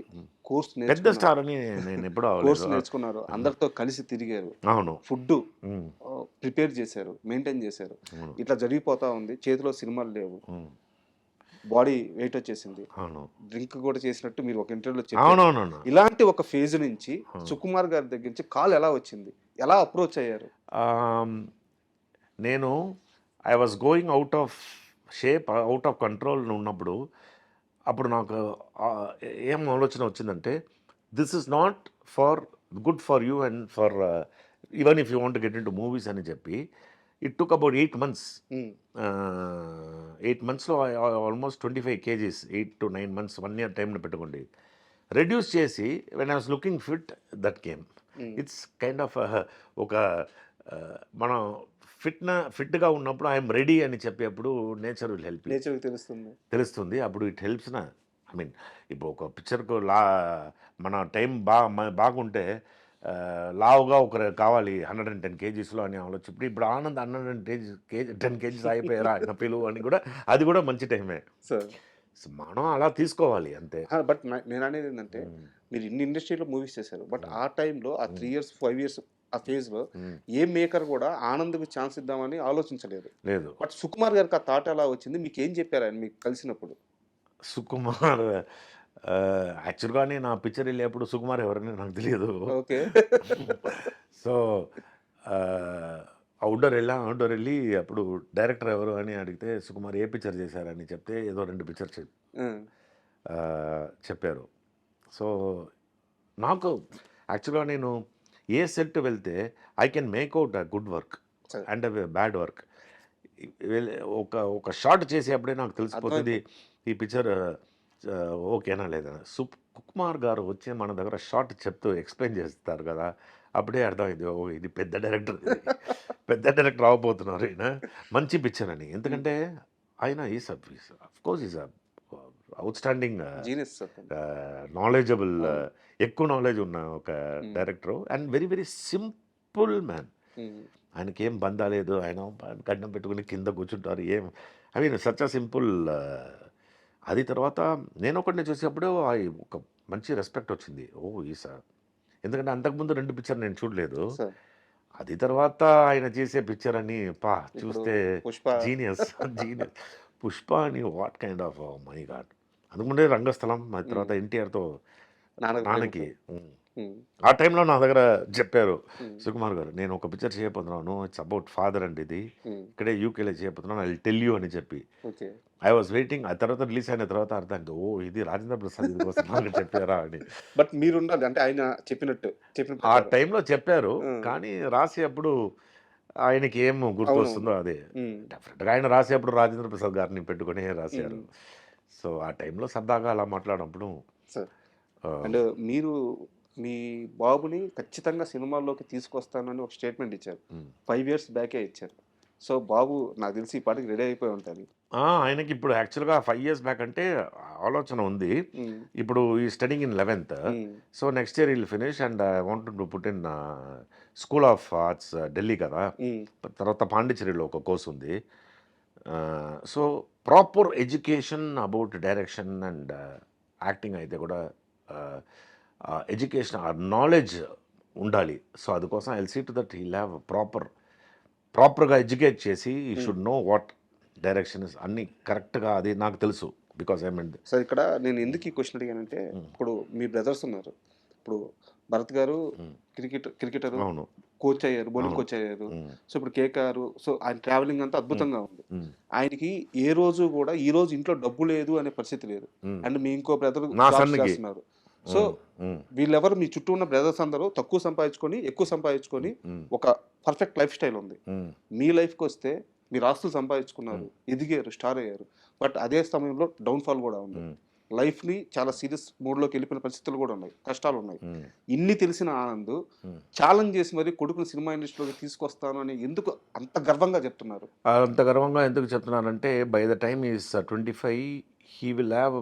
కోర్స్ నేర్చుకున్నారు, అందరితో కలిసి తిరిగారు, ఫుడ్ ప్రిపేర్ చేశారు, మెయింటైన్ చేశారు. ఇట్లా జరిగిపోతా ఉంది, చేతిలో సినిమాలు లేవు, బాడీ వెయిట్ వచ్చేసింది, డ్రింక్ కూడా చేసినట్టు మీరు ఒక ఇంటర్వ్యూలో చెప్పారు. ఇలాంటి ఒక ఫేజ్ నుంచి సుకుమార్ గారి దగ్గర నుంచి కాల్ ఎలా వచ్చింది, ఎలా అప్రోచ్ అయ్యారు? నేను I was going out of shape, out of control ఉన్నప్పుడు అప్పుడు నాకు ఏం ఆలోచన వచ్చిందంటే, this is not for good for you and for even if you want get in to movies అని చెప్పి ఇట్ టుక్ అబౌట్ 8 months. 8 monthsలో almost 25 kgs, 8 to 9 months, 1 year టైంని పెట్టుకోండి, రెడ్యూస్ చేసి when I was looking fit that came. It's kind of ఒక మనం ఫిట్గా ఉన్నప్పుడు ఐఎమ్ రెడీ అని చెప్పేప్పుడు నేచర్ విల్ హెల్ప్, తెలుస్తుంది. అప్పుడు ఇట్ హెల్ప్స్ నా. ఐ మీన్ ఇప్పుడు ఒక పిక్చర్కు మన టైం బాగుంటే లావుగా ఒకరు కావాలి 110 kgsలో అని ఆలోచించి ఇప్పుడు ఆనంద్ 110 kgs అయిపోయారా పిలువు అని కూడా, అది కూడా మంచి టైమే. మనం అలా తీసుకోవాలి అంతే. బట్ నేను అనేది ఏంటంటే, మీరు ఇన్ని ఇండస్ట్రీలో మూవీస్ చేశారు, బట్ ఆ టైంలో ఆ 3 years 5 years ఆ ఫేజ్లో ఏ మేకర్ కూడా ఆనంద్కి ఛాన్స్ ఇద్దామని ఆలోచించలేదు. బట్ సుకుమార్ గారికి ఆ థాట్ ఎలా వచ్చింది, మీకు ఏం చెప్పారు ఆయన మీకు కలిసినప్పుడు? సుకుమార్ యాక్చువల్గానే నా పిక్చర్ వెళ్ళేప్పుడు సుకుమార్ ఎవరని నాకు తెలియదు. ఓకే. సో అవుట్డోర్ వెళ్ళి అప్పుడు డైరెక్టర్ ఎవరు అని అడిగితే సుకుమార్ ఏ పిక్చర్ చేశారని చెప్తే ఏదో 2 పిక్చర్ చెప్పారు. సో నాకు యాక్చువల్గా నేను ఏ సెట్ వెళ్తే I can make out a good work సరే. And bad work. ఒక షాట్ చేసేప్పుడే నాకు తెలిసిపోతుంది ఈ పిక్చర్ ఓకేనా లేదా. సుకుమార్ గారు వచ్చి మన దగ్గర షాట్ చెప్తూ ఎక్స్ప్లెయిన్ చేస్తారు కదా, అప్పుడే అర్థమైంది ఓ ఇది పెద్ద డైరెక్టర్ అవ్వబోతున్నారు ఈయన, మంచి పిక్చర్ అని. ఎందుకంటే ఆయన is of course is out standing genius knowledgeable, ఎక్కువ నాలెడ్జ్ ఉన్న ఒక director and very very simple man. ఆయనకి ఏం బందా లేదు, ఆయన గడ్డం పెట్టుకుని కింద కూర్చుంటారు, ఏం I mean such a simple. అది తర్వాత నేను ఒకటిని చూసేప్పుడు ఒక మంచి రెస్పెక్ట్ వచ్చింది. ఓ ఈ సార్, ఎందుకంటే అంతకుముందు 2 పిక్చర్ నేను చూడలేదు. అది తర్వాత ఆయన చేసే పిక్చర్ అని చూస్తే జీనియస్ పుష్ప అని what kind of my god. అందుకుంటే రంగస్థలం, ఆ తర్వాత ఎన్టీఆర్తో నాన్నకి. ఆ టైంలో నా దగ్గర చెప్పారు సుకుమార్ గారు, నేను ఒక పిక్చర్ చేయబోతున్నాను, ఇట్స్ అబౌట్ ఫాదర్ అండి, ఇది ఇక్కడే యూకేలో చేయబోతున్నాను, ఐ టెల్ యూ అని చెప్పి ఐ వాజ్ వెయిటింగ్. ఆ తర్వాత రిలీజ్ అయిన తర్వాత అర్థం, ఓ ఇది రాజేంద్ర ప్రసాద్ ఇది కోసం నాకు చెప్పారా అని. బట్ మీరు ఉండాలి అంటే ఆయన చెప్పినట్టు ఆ టైంలో చెప్పారు, కానీ రాసేప్పుడు ఆయనకి ఏం గుర్తొస్తుందో అదే. డెఫినెట్గా ఆయన రాసేప్పుడు రాజేంద్ర ప్రసాద్ గారిని పెట్టుకుని రాశారు. సో ఆ టైంలో సరదాగా అలా మాట్లాడినప్పుడు అండ్ మీరు మీ బాబుని ఖచ్చితంగా సినిమాల్లోకి తీసుకొస్తానని ఒక స్టేట్మెంట్ ఇచ్చారు, 5 years బ్యాకే ఇచ్చారు. సో బాబు నాకు తెలిసి ఈ పాటికి రెడీ అయిపోయి ఉంటుంది. ఆయనకి ఇప్పుడు యాక్చువల్గా 5 years బ్యాక్ అంటే ఆలోచన ఉంది. ఇప్పుడు ఈ studying in 11th, so next year will finish and I want to put in school of arts Delhi కదా, తర్వాత పాండిచ్చేరిలో ఒక కోర్స్ ఉంది. So proper education about direction and acting అయితే కూడా ఎడ్యుకేషన్ నాలెడ్జ్ ఉండాలి. సో అందుకోసం I'll see to that he'll have ప్రాపర్గా ఎడ్యుకేట్ చేసి ఈ should know what direction is అన్నీ కరెక్ట్గా. అది నాకు తెలుసు బికాస్ ఐ మీన్. సో ఇక్కడ నేను ఎందుకు ఈ క్వశ్చన్ అడిగానంటే, ఇప్పుడు మీ బ్రదర్స్ ఉన్నారు, ఇప్పుడు భరత్ గారు క్రికెటర్ కోచ్ అయ్యారు, బౌలింగ్ కోచ్ అయ్యారు. సో ఇప్పుడు కేకేఆర్, సో ఆయన ట్రావెలింగ్ అంతా అద్భుతంగా ఉంది. ఆయనకి ఏ రోజు కూడా ఈ రోజు ఇంట్లో డబ్బు లేదు అనే పరిస్థితి లేదు. అండ్ మీ ఇంకో బ్రదర్ చేస్తున్నారు. సో వీళ్ళెవరు మీ చుట్టూ ఉన్న బ్రదర్స్ అందరూ తక్కువ సంపాదించుకొని ఎక్కువ సంపాదించుకొని ఒక పర్ఫెక్ట్ లైఫ్ స్టైల్ ఉంది. మీ లైఫ్కి వస్తే మీరు ఆస్తులు సంపాదించుకున్నారు, ఎదిగారు, స్టార్ అయ్యారు. బట్ అదే సమయంలో డౌన్ఫాల్ కూడా ఉంది. లైఫ్ని చాలా సీరియస్ మూడ్లోకి వెళ్ళిపోయిన పరిస్థితులు కూడా ఉన్నాయి, కష్టాలు ఉన్నాయి. ఇన్ని తెలిసిన ఆనంద్ ఛాలెంజ్ చేసి మరి కొడుకుని సినిమా ఇండస్ట్రీలోకి తీసుకొస్తాను అని ఎందుకు అంత గర్వంగా చెప్తున్నారు? అంత గర్వంగా ఎందుకు చెప్తున్నారంటే by the time is 25 he will have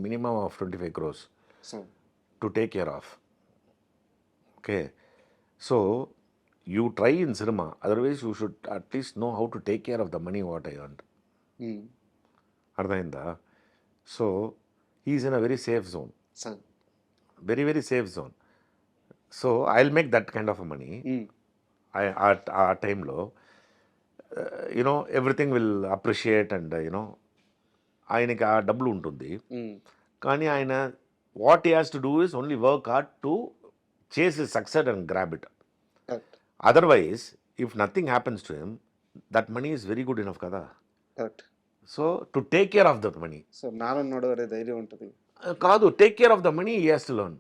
minimum of 25 crores to take care of. Okay, so you try in cinema, otherwise you should at least know how to take care of the money what I earned. అర్థమైందా? So he's in a very safe zone, very very safe zone. So I'll make that kind of a money. ఆ టైంలో everything will appreciate and ఆయనకి ఆ డబ్బులు ఉంటుంది. కానీ ఆయన what he has to do is only work hard to chase his success and grab it. Otherwise, if nothing happens to him, that money is very good enough kada. So to take care of that money. So నాన్నోడు అనే ధైర్యం ఉంటుంది కాదు, take care of the money he has to learn.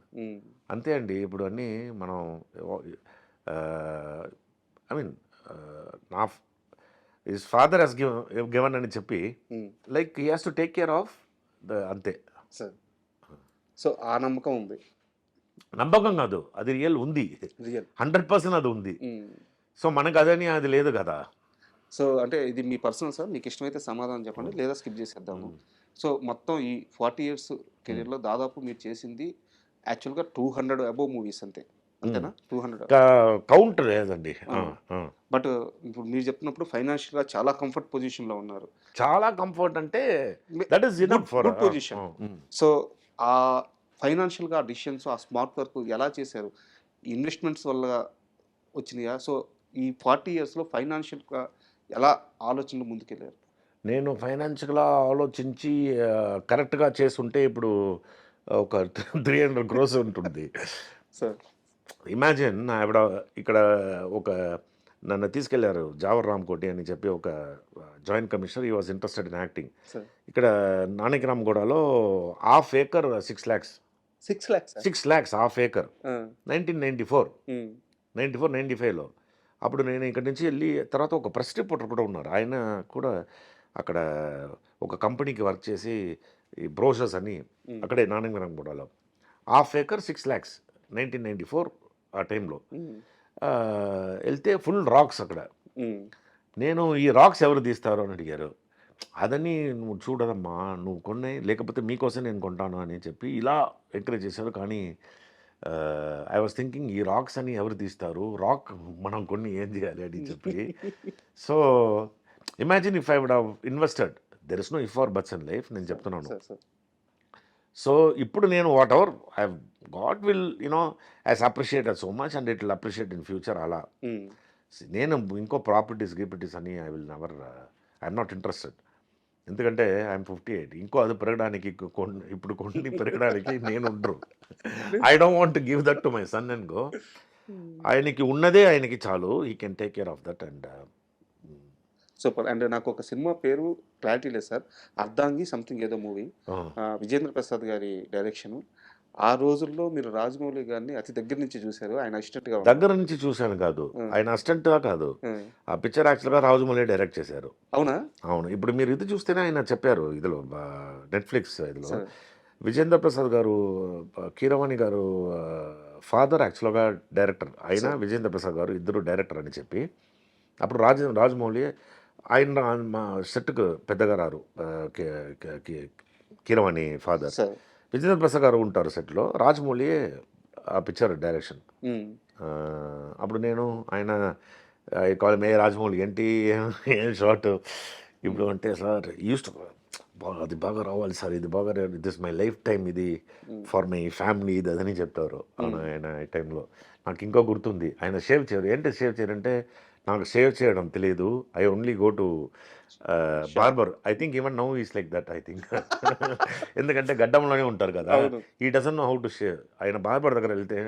అంతే అండి. ఇప్పుడు అన్నీ మనం I mean నా హిస్ ఫాదర్ హెస్ గివెన్ అని చెప్పి like he has to take care of the అంతే. సో ఆ నమ్మకం ఉంది. నమ్మకం కాదు, అది రియల్ ఉంది, 100% అది ఉంది. సో మనకు అదని అది లేదు కదా. సో అంటే ఇది మీ పర్సనల్ సార్, మీకు ఇష్టమైతే సమాధానం చెప్పండి లేదా స్కిప్ చేసేద్దాము. సో మొత్తం ఈ 40 years కెరీర్లో దాదాపు మీరు చేసింది యాక్చువల్గా 200 అబోవ్ మూవీస్ అంతే, అంతేనా? 200 కౌంట్ లేదండి. బట్ ఇప్పుడు మీరు చెప్తున్నప్పుడు ఫైనాన్షియల్గా చాలా కంఫర్ట్ పొజిషన్లో ఉన్నారు. చాలా కంఫర్ట్ అంటే that is enough for good position. So ఆ ఫైనాన్షియల్గా డిసిషన్స్, ఆ స్మార్ట్ వర్క్ ఎలా చేశారు? ఇన్వెస్ట్మెంట్స్ వల్ల వచ్చినాయా? సో ఈ 40 yearsలో ఫైనాన్షియల్గా ఎలా ఆలోచనలు ముందుకెళ్ళారు? నేను ఫైనాన్షియల్గా ఆలోచించి కరెక్ట్గా చేస్తుంటే ఇప్పుడు ఒక 300 crores ఉంటుంది. సార్ ఇమాజిన్ ఇక్కడ ఒక నన్ను తీసుకెళ్లారు జావర్ రామ్కోటి అని చెప్పి ఒక joint commissioner, he was interested in acting. Sir ఇక్కడ నానక్రామ్గూడలో half acre 6 lakhs, 6 lakhs sir. 6 lakhs half acre, 1994, 95లో. అప్పుడు నేను ఇక్కడి నుంచి వెళ్ళి తర్వాత ఒక ప్రెస్ రిపోర్టర్ కూడా ఉన్నారు, ఆయన కూడా అక్కడ ఒక కంపెనీకి వర్క్ చేసి ఈ బ్రోషర్స్ అని అక్కడే నానక్రామ్గూడలో. హాఫ్ ఏకర్ 6 lakhs 1994 ఆ టైంలో. వెళ్తే ఫుల్ రాక్స్ అక్కడ. నేను ఈ రాక్స్ ఎవరు తీస్తారు అని అడిగారు. అదని నువ్వు చూడదమ్మా, నువ్వు కొనే, లేకపోతే మీకోసం నేను కొంటాను అని చెప్పి ఇలా ఎంకరేజ్ చేశారు. కానీ ఐ వాజ్ థింకింగ్ ఈ రాక్స్ అని ఎవరు తీస్తారు, రాక్ మనం కొన్ని ఏం చేయాలి అని చెప్పి. So imagine if I would have invested, there is no if or buts in life, నేను చెప్తున్నాను. సార్ సో ఇప్పుడు నేను whatever I got will as appreciated so much and it will appreciate in future. అలా నేను ఇంకో గిపిటీస్ అని I will never, I'm not interested. ఎందుకంటే ఐఎమ్ 58, ఇంకో అది పెరగడానికి ఇప్పుడు కొన్ని పెరగడానికి నేను ఉండరు. I don't want to give that to my sun and go. ఆయనకి ఉన్నదే ఆయనకి చాలు, he can take care of that. And super. And నాకు ఒక సినిమా పేరు క్లారిటీ లేదు సార్, అర్ధాంగి సంథింగ్ ఏదో మూవీ, విజేంద్ర ప్రసాద్ గారి డైరెక్షన్. ఆ రోజుల్లో మీరు రాజమౌళి గారిని అతి దగ్గర నుంచి చూశారు, ఆయన అసిస్టెంట్ గా దగ్గర నుంచి చూశాను కాదు, ఆయన అసిస్టెంట్ కాదు. ఆ పిక్చర్ యాక్చువల్గా రాజమౌళి డైరెక్ట్ చేశారు. అవునా? అవును. ఇప్పుడు మీరు ఇది చూస్తేనే ఆయన చెప్పారు ఇదిలో, నెట్ఫ్లిక్స్ ఇదిలో, విజేంద్ర ప్రసాద్ గారు కీరవాణి గారు ఫాదర్ యాక్చువల్గా డైరెక్టర్, ఆయన విజేంద్ర ప్రసాద్ గారు ఇద్దరు డైరెక్టర్ అని చెప్పి. అప్పుడు రాజమౌళి ఆయన మా సెట్కు పెద్దగా రారు, కీరవాణి ఫాదర్. విజేంద్ర ప్రసాద్ గారు ఉంటారు సెట్లో, రాజమౌళి ఆ పిక్చర్ డైరెక్షన్. అప్పుడు నేను ఆయన కాల్ మే రాజమౌళి ఏంటి ఏం షార్ట్ ఇప్పుడు అంటే, సార్ యూస్ట్ అది బాగా రావాలి సార్, ఇది బాగా, దిస్ మై లైఫ్ టైం, ఇది ఫర్ మై ఫ్యామిలీ, ఇది అదని చెప్తారు ఆయన. ఈ టైంలో నాకు ఇంకో గుర్తుంది, ఆయన షేవ్ చేయరు. ఏంటి షేవ్ చేయరంటే, నాకు షేవ్ చేయడం తెలియదు, I only go to barber. I think even now is like that, I think. ఎందుకంటే గడ్డంలోనే ఉంటారు కదా, ఈ doesn't know how to shave. ఆయన బార్బర్ దగ్గర వెళ్తే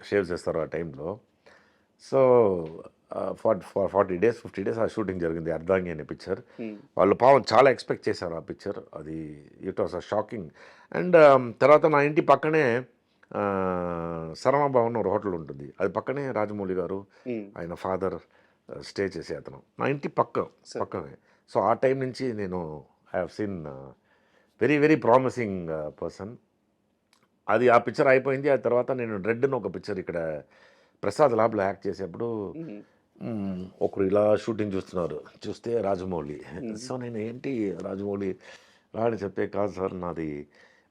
షేవ్ చేస్తారు ఆ టైంలో. సో 40 days 50 days ఆ షూటింగ్ జరిగింది, అర్ధాంగి అనే పిక్చర్. వాళ్ళు పాపం చాలా ఎక్స్పెక్ట్ చేశారు ఆ పిక్చర్, అది it was a shocking. And తర్వాత నా ఇంటి పక్కనే శరణ భవన్ ఒక హోటల్ ఉంటుంది, అది పక్కనే రాజమౌళి గారు ఆయన ఫాదర్ స్టే చేసే అతను, నా ఇంటి పక్కనే. సో ఆ టైం నుంచి నేను I have seen very very promising person. అది ఆ పిక్చర్ అయిపోయింది. ఆ తర్వాత నేను రెడ్ని ఒక పిక్చర్ ఇక్కడ ప్రసాద్ ల్యాబ్లో యాక్ట్ చేసేప్పుడు ఒకరు ఇలా షూటింగ్ చూస్తే రాజమౌళి. సో నేను ఏంటి రాజమౌళి రాని చెప్తే, కాదు సార్ నాది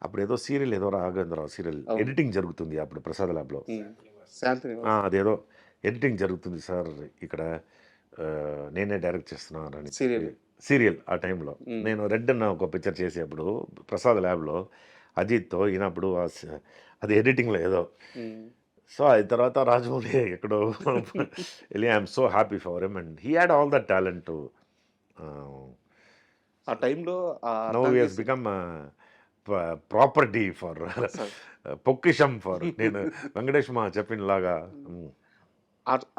అప్పుడు ఏదో సీరియల్, ఏదో రాఘవేంద్రరావు సీరియల్ ఎడిటింగ్ జరుగుతుంది అప్పుడు ప్రసాద్ ల్యాబ్లో, అదేదో ఎడిటింగ్ జరుగుతుంది సార్ ఇక్కడ, నేనే డైరెక్ట్ చేస్తున్నాను అని సీరియల్. ఆ టైంలో నేను రెడ్ అన్న ఒక పిక్చర్ చేసేప్పుడు ప్రసాద్ ల్యాబ్లో అజిత్తో ఈయనప్పుడు అది ఎడిటింగ్లో ఏదో. సో అది తర్వాత రాజమౌళి ఎక్కడో వెళ్ళి I'm so happy for him and he had all that talent too ఆ టైంలో. Now he has become property for Pokkisham for, నేను వెంకటేష్ మా చెప్పినలాగా.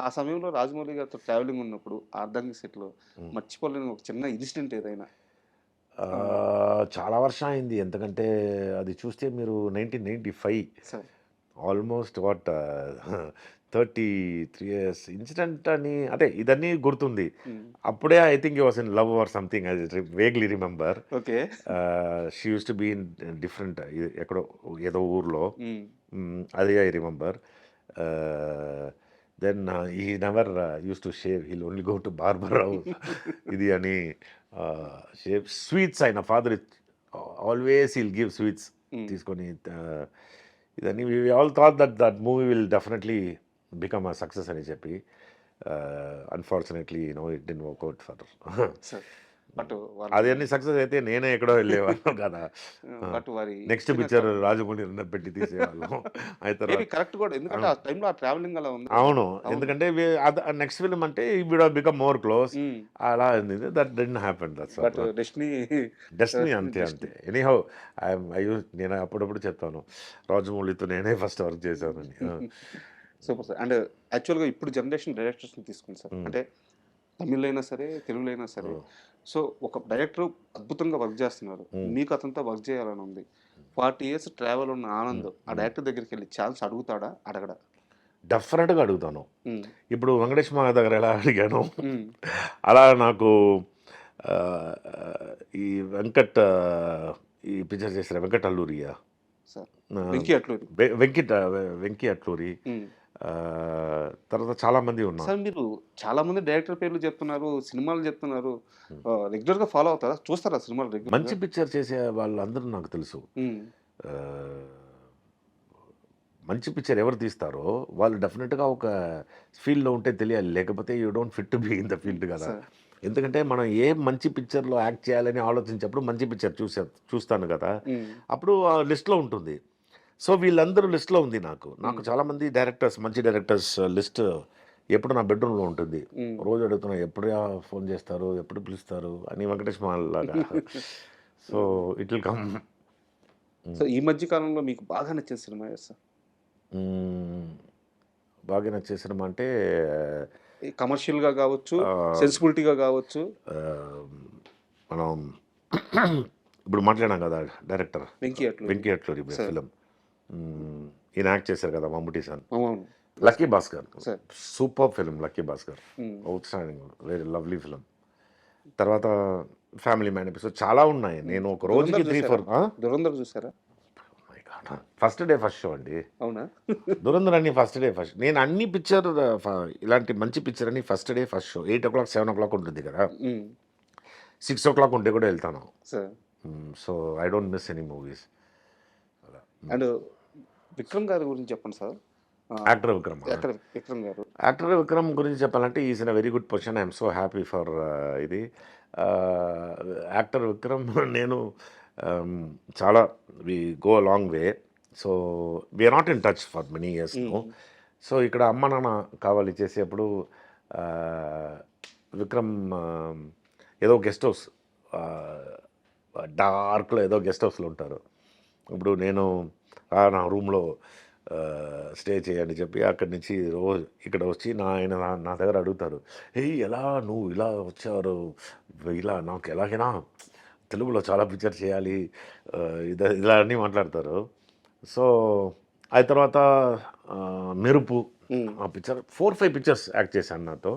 ఆ సమయంలో రాజమౌళి గారితో ట్రావెలింగ్ ఉన్నప్పుడు అర్ధాంగి సెట్లో మర్చిపోలేని ఒక చిన్న ఇన్సిడెంట్ ఏదైనా? చాలా వర్షం అయింది, ఎందుకంటే అది చూస్తే మీరు 1995, ఆల్మోస్ట్ 33 years ఇన్సిడెంట్ అని, అదే ఇదన్నీ గుర్తుంది. అప్పుడే I think you was in love or something, I vaguely remember. Okay, she use to be in different, ఎక్కడో ఏదో ఊర్లో, అది I remember. Then he never use to shave, he'll only go to barber ఇది అని shave. Sweets ఆయన father always he'll give sweets తీసుకొని ఇదని. We all thought that movie will definitely become a success అని చెప్పి. Unfortunately it didn't work out for. But అది అన్ని success అయితే నేనే ఎక్కడో వెళ్ళేవాళ్ళం కదా. బట్ వారి నెక్స్ట్ పిక్చర్ రాజమౌళి పెట్టి తీసేవాళ్ళం. అయితే కరెక్ట్ కూడా, ఎందుకంటే ఆ టైంలో ఆ ట్రావెలింగ్ అలా ఉంది. అవును, ఎందుకంటే నెక్స్ట్ ఫిల్మ్ అంటే it would have become more close. అలా that didn't happen. But destiny అంతే. ఎనీహౌ నేను అప్పుడప్పుడు చెప్తాను రాజమౌళితో నేనే ఫస్ట్ వర్క్ చేశానని. Super sir. అండ్ యాక్చువల్‌గా ఇప్పుడు జనరేషన్ డైరెక్టర్స్‌ని తీసుకోండి సార్. అంటే తమిళ్‌లో అయినా సరే, తెలుగులో అయినా సరే. సో, ఒక డైరెక్టర్ అద్భుతంగా వర్క్ చేస్తున్నారు. మీకు అతనితో వర్క్ చేయాలని ఉంది. 40 ఇయర్స్ ట్రావెల్ ఉన్న ఆనంద్ ఆ డైరెక్టర్ దగ్గరికెళ్ళి ఛాన్స్ అడుగుతాడా? అడగడా? డెఫినెట్‌గా అడుగుతాను. హ్మ్. ఇప్పుడు వెంకటేష్ మామ దగ్గర ఎలా అడిగానో హ్మ్. అలా నాకు ఆహ్, ఈ వెంకట్ ఈ పిక్చర్ చేసిన వెంకట్ అల్లూరియా, సార్. ఆహ్, 'వెంకీ అట్లూరి'. వెంకీ అట్లూరి, హ్మ్. తర్వాత చాలామంది ఉన్నారు. సార్ మీరు చాలా మంది డైరెక్టర్ పేర్లు చెప్తున్నారు, సినిమాలు చెప్తున్నారు. రెగ్యులర్‌గా ఫాలో అవుతారా? చూస్తారా సినిమాలు రెగ్యులర్‌గా? మంచి పిక్చర్ చేసే వాళ్ళందరూ నాకు తెలుసు. హ్మ్. ఆహ్, మంచి పిక్చర్ ఎవరు తీస్తారో వాళ్ళు డెఫినెట్‌గా ఒక ఫీల్డ్‌లో ఉంటే తెలియాలి. లేకపోతే you don't fit to be in the field కదా! సార్. ఎందుకంటే మనం ఏ మంచి పిక్చర్‌లో యాక్ట్ చేయాలని ఆలోచించేప్పుడు మంచి పిక్చర్ చూస్తాను కదా! హ్మ్. అప్పుడు ఆ లిస్ట్‌లో ఉంటుంది. సో, వీళ్ళందరూ లిస్ట్‌లో ఉంది నాకు. నాకు చాలామంది డైరెక్టర్స్, మంచి డైరెక్టర్స్ లిస్ట్ ఎప్పుడు నా బెడ్‌రూమ్‌లో ఉంటుంది. హ్మ్. రోజు అడుగుతున్నా ఎప్పుడా ఫోన్ చేస్తారు? ఎప్పుడు పిలుస్తారు? అని వెంకటేష్ మాల్‌లాగా. So, it will come. So, ఈ మధ్య కాలంలో మీకు బాగా నచ్చిన సినిమా ఏది సార్? హ్మ్. బాగా నచ్చే సినిమా అంటే ఈ కమర్షియల్‌గా గావచ్చు, ఆహ్, సెన్సిబిలిటీగా గావచ్చు. ఆహ్, మనం ఇప్పుడు మాట్లాడాం కదా! Director 'Venky Atluri'. 'Venky Atluri' sir. Film. ఈయన యాక్ట్ చేశారు కదా! మమ్ముట్టి సార్. అవును. 'Lucky Bhaskar' sir. Super film 'Lucky Bhaskar'. Hmm. Outstanding, very lovely film. తర్వాత 'ఫ్యామిలీ మ్యాన్' ఎపిసోడ్ చాలా ఉన్నాయి. నేను ఒక రోజుకి 3, 4 దురంధర్ చూసారా? My god! First day first show అండి. అవునా? 'దురంధర్' అన్ని ఫస్ట్ డే ఫస్ట్. నేను అన్ని పిక్చర్ ఇలాంటి మంచి పిక్చర్ అన్ని ఫస్ట్ డే ఫస్ట్ షో. 8:00, 7:00 ఉంటుంది కదా! హ్మ్. 6:00 ఉంటే కూడా వెళ్తాను. Sir. So, I don't miss any movies. And Vikram గారి గురించి చెప్పండి సార్. యాక్టర్ విక్రమ్. ఎక్కడ విక్రమ్ గారు? యాక్టర్ విక్రమ్ గురించి చెప్పాలంటే is in a very good position. I'm so happy for ఇది. యాక్టర్ విక్రమ్ నేను చాలా we go a long way. So, we're not in touch for many years no. So, ఇక్కడ అమ్మ నాన్న కావాలి చేసేప్పుడు విక్రమ్ ఏదో గెస్ట్ హౌస్, డార్క్లో ఏదో గెస్ట్ హౌస్లో ఉంటారు. ఇప్పుడు నేను నా రూమ్లో స్టే చేయండి చెప్పి అక్కడి నుంచి రోజు ఇక్కడ వచ్చి నా దగ్గర అడుగుతారు, ఏయ్ ఎలా నువ్వు ఇలా వచ్చారు, ఇలా నాకు ఎలాగైనా తెలుగులో చాలా పిక్చర్ చేయాలి, ఇలా అన్నీ మాట్లాడతారు. సో, ఆ తర్వాత మెరుపు ఆ పిక్చర్ 4-5 పిక్చర్స్ యాక్ట్ చేశాను నాతో.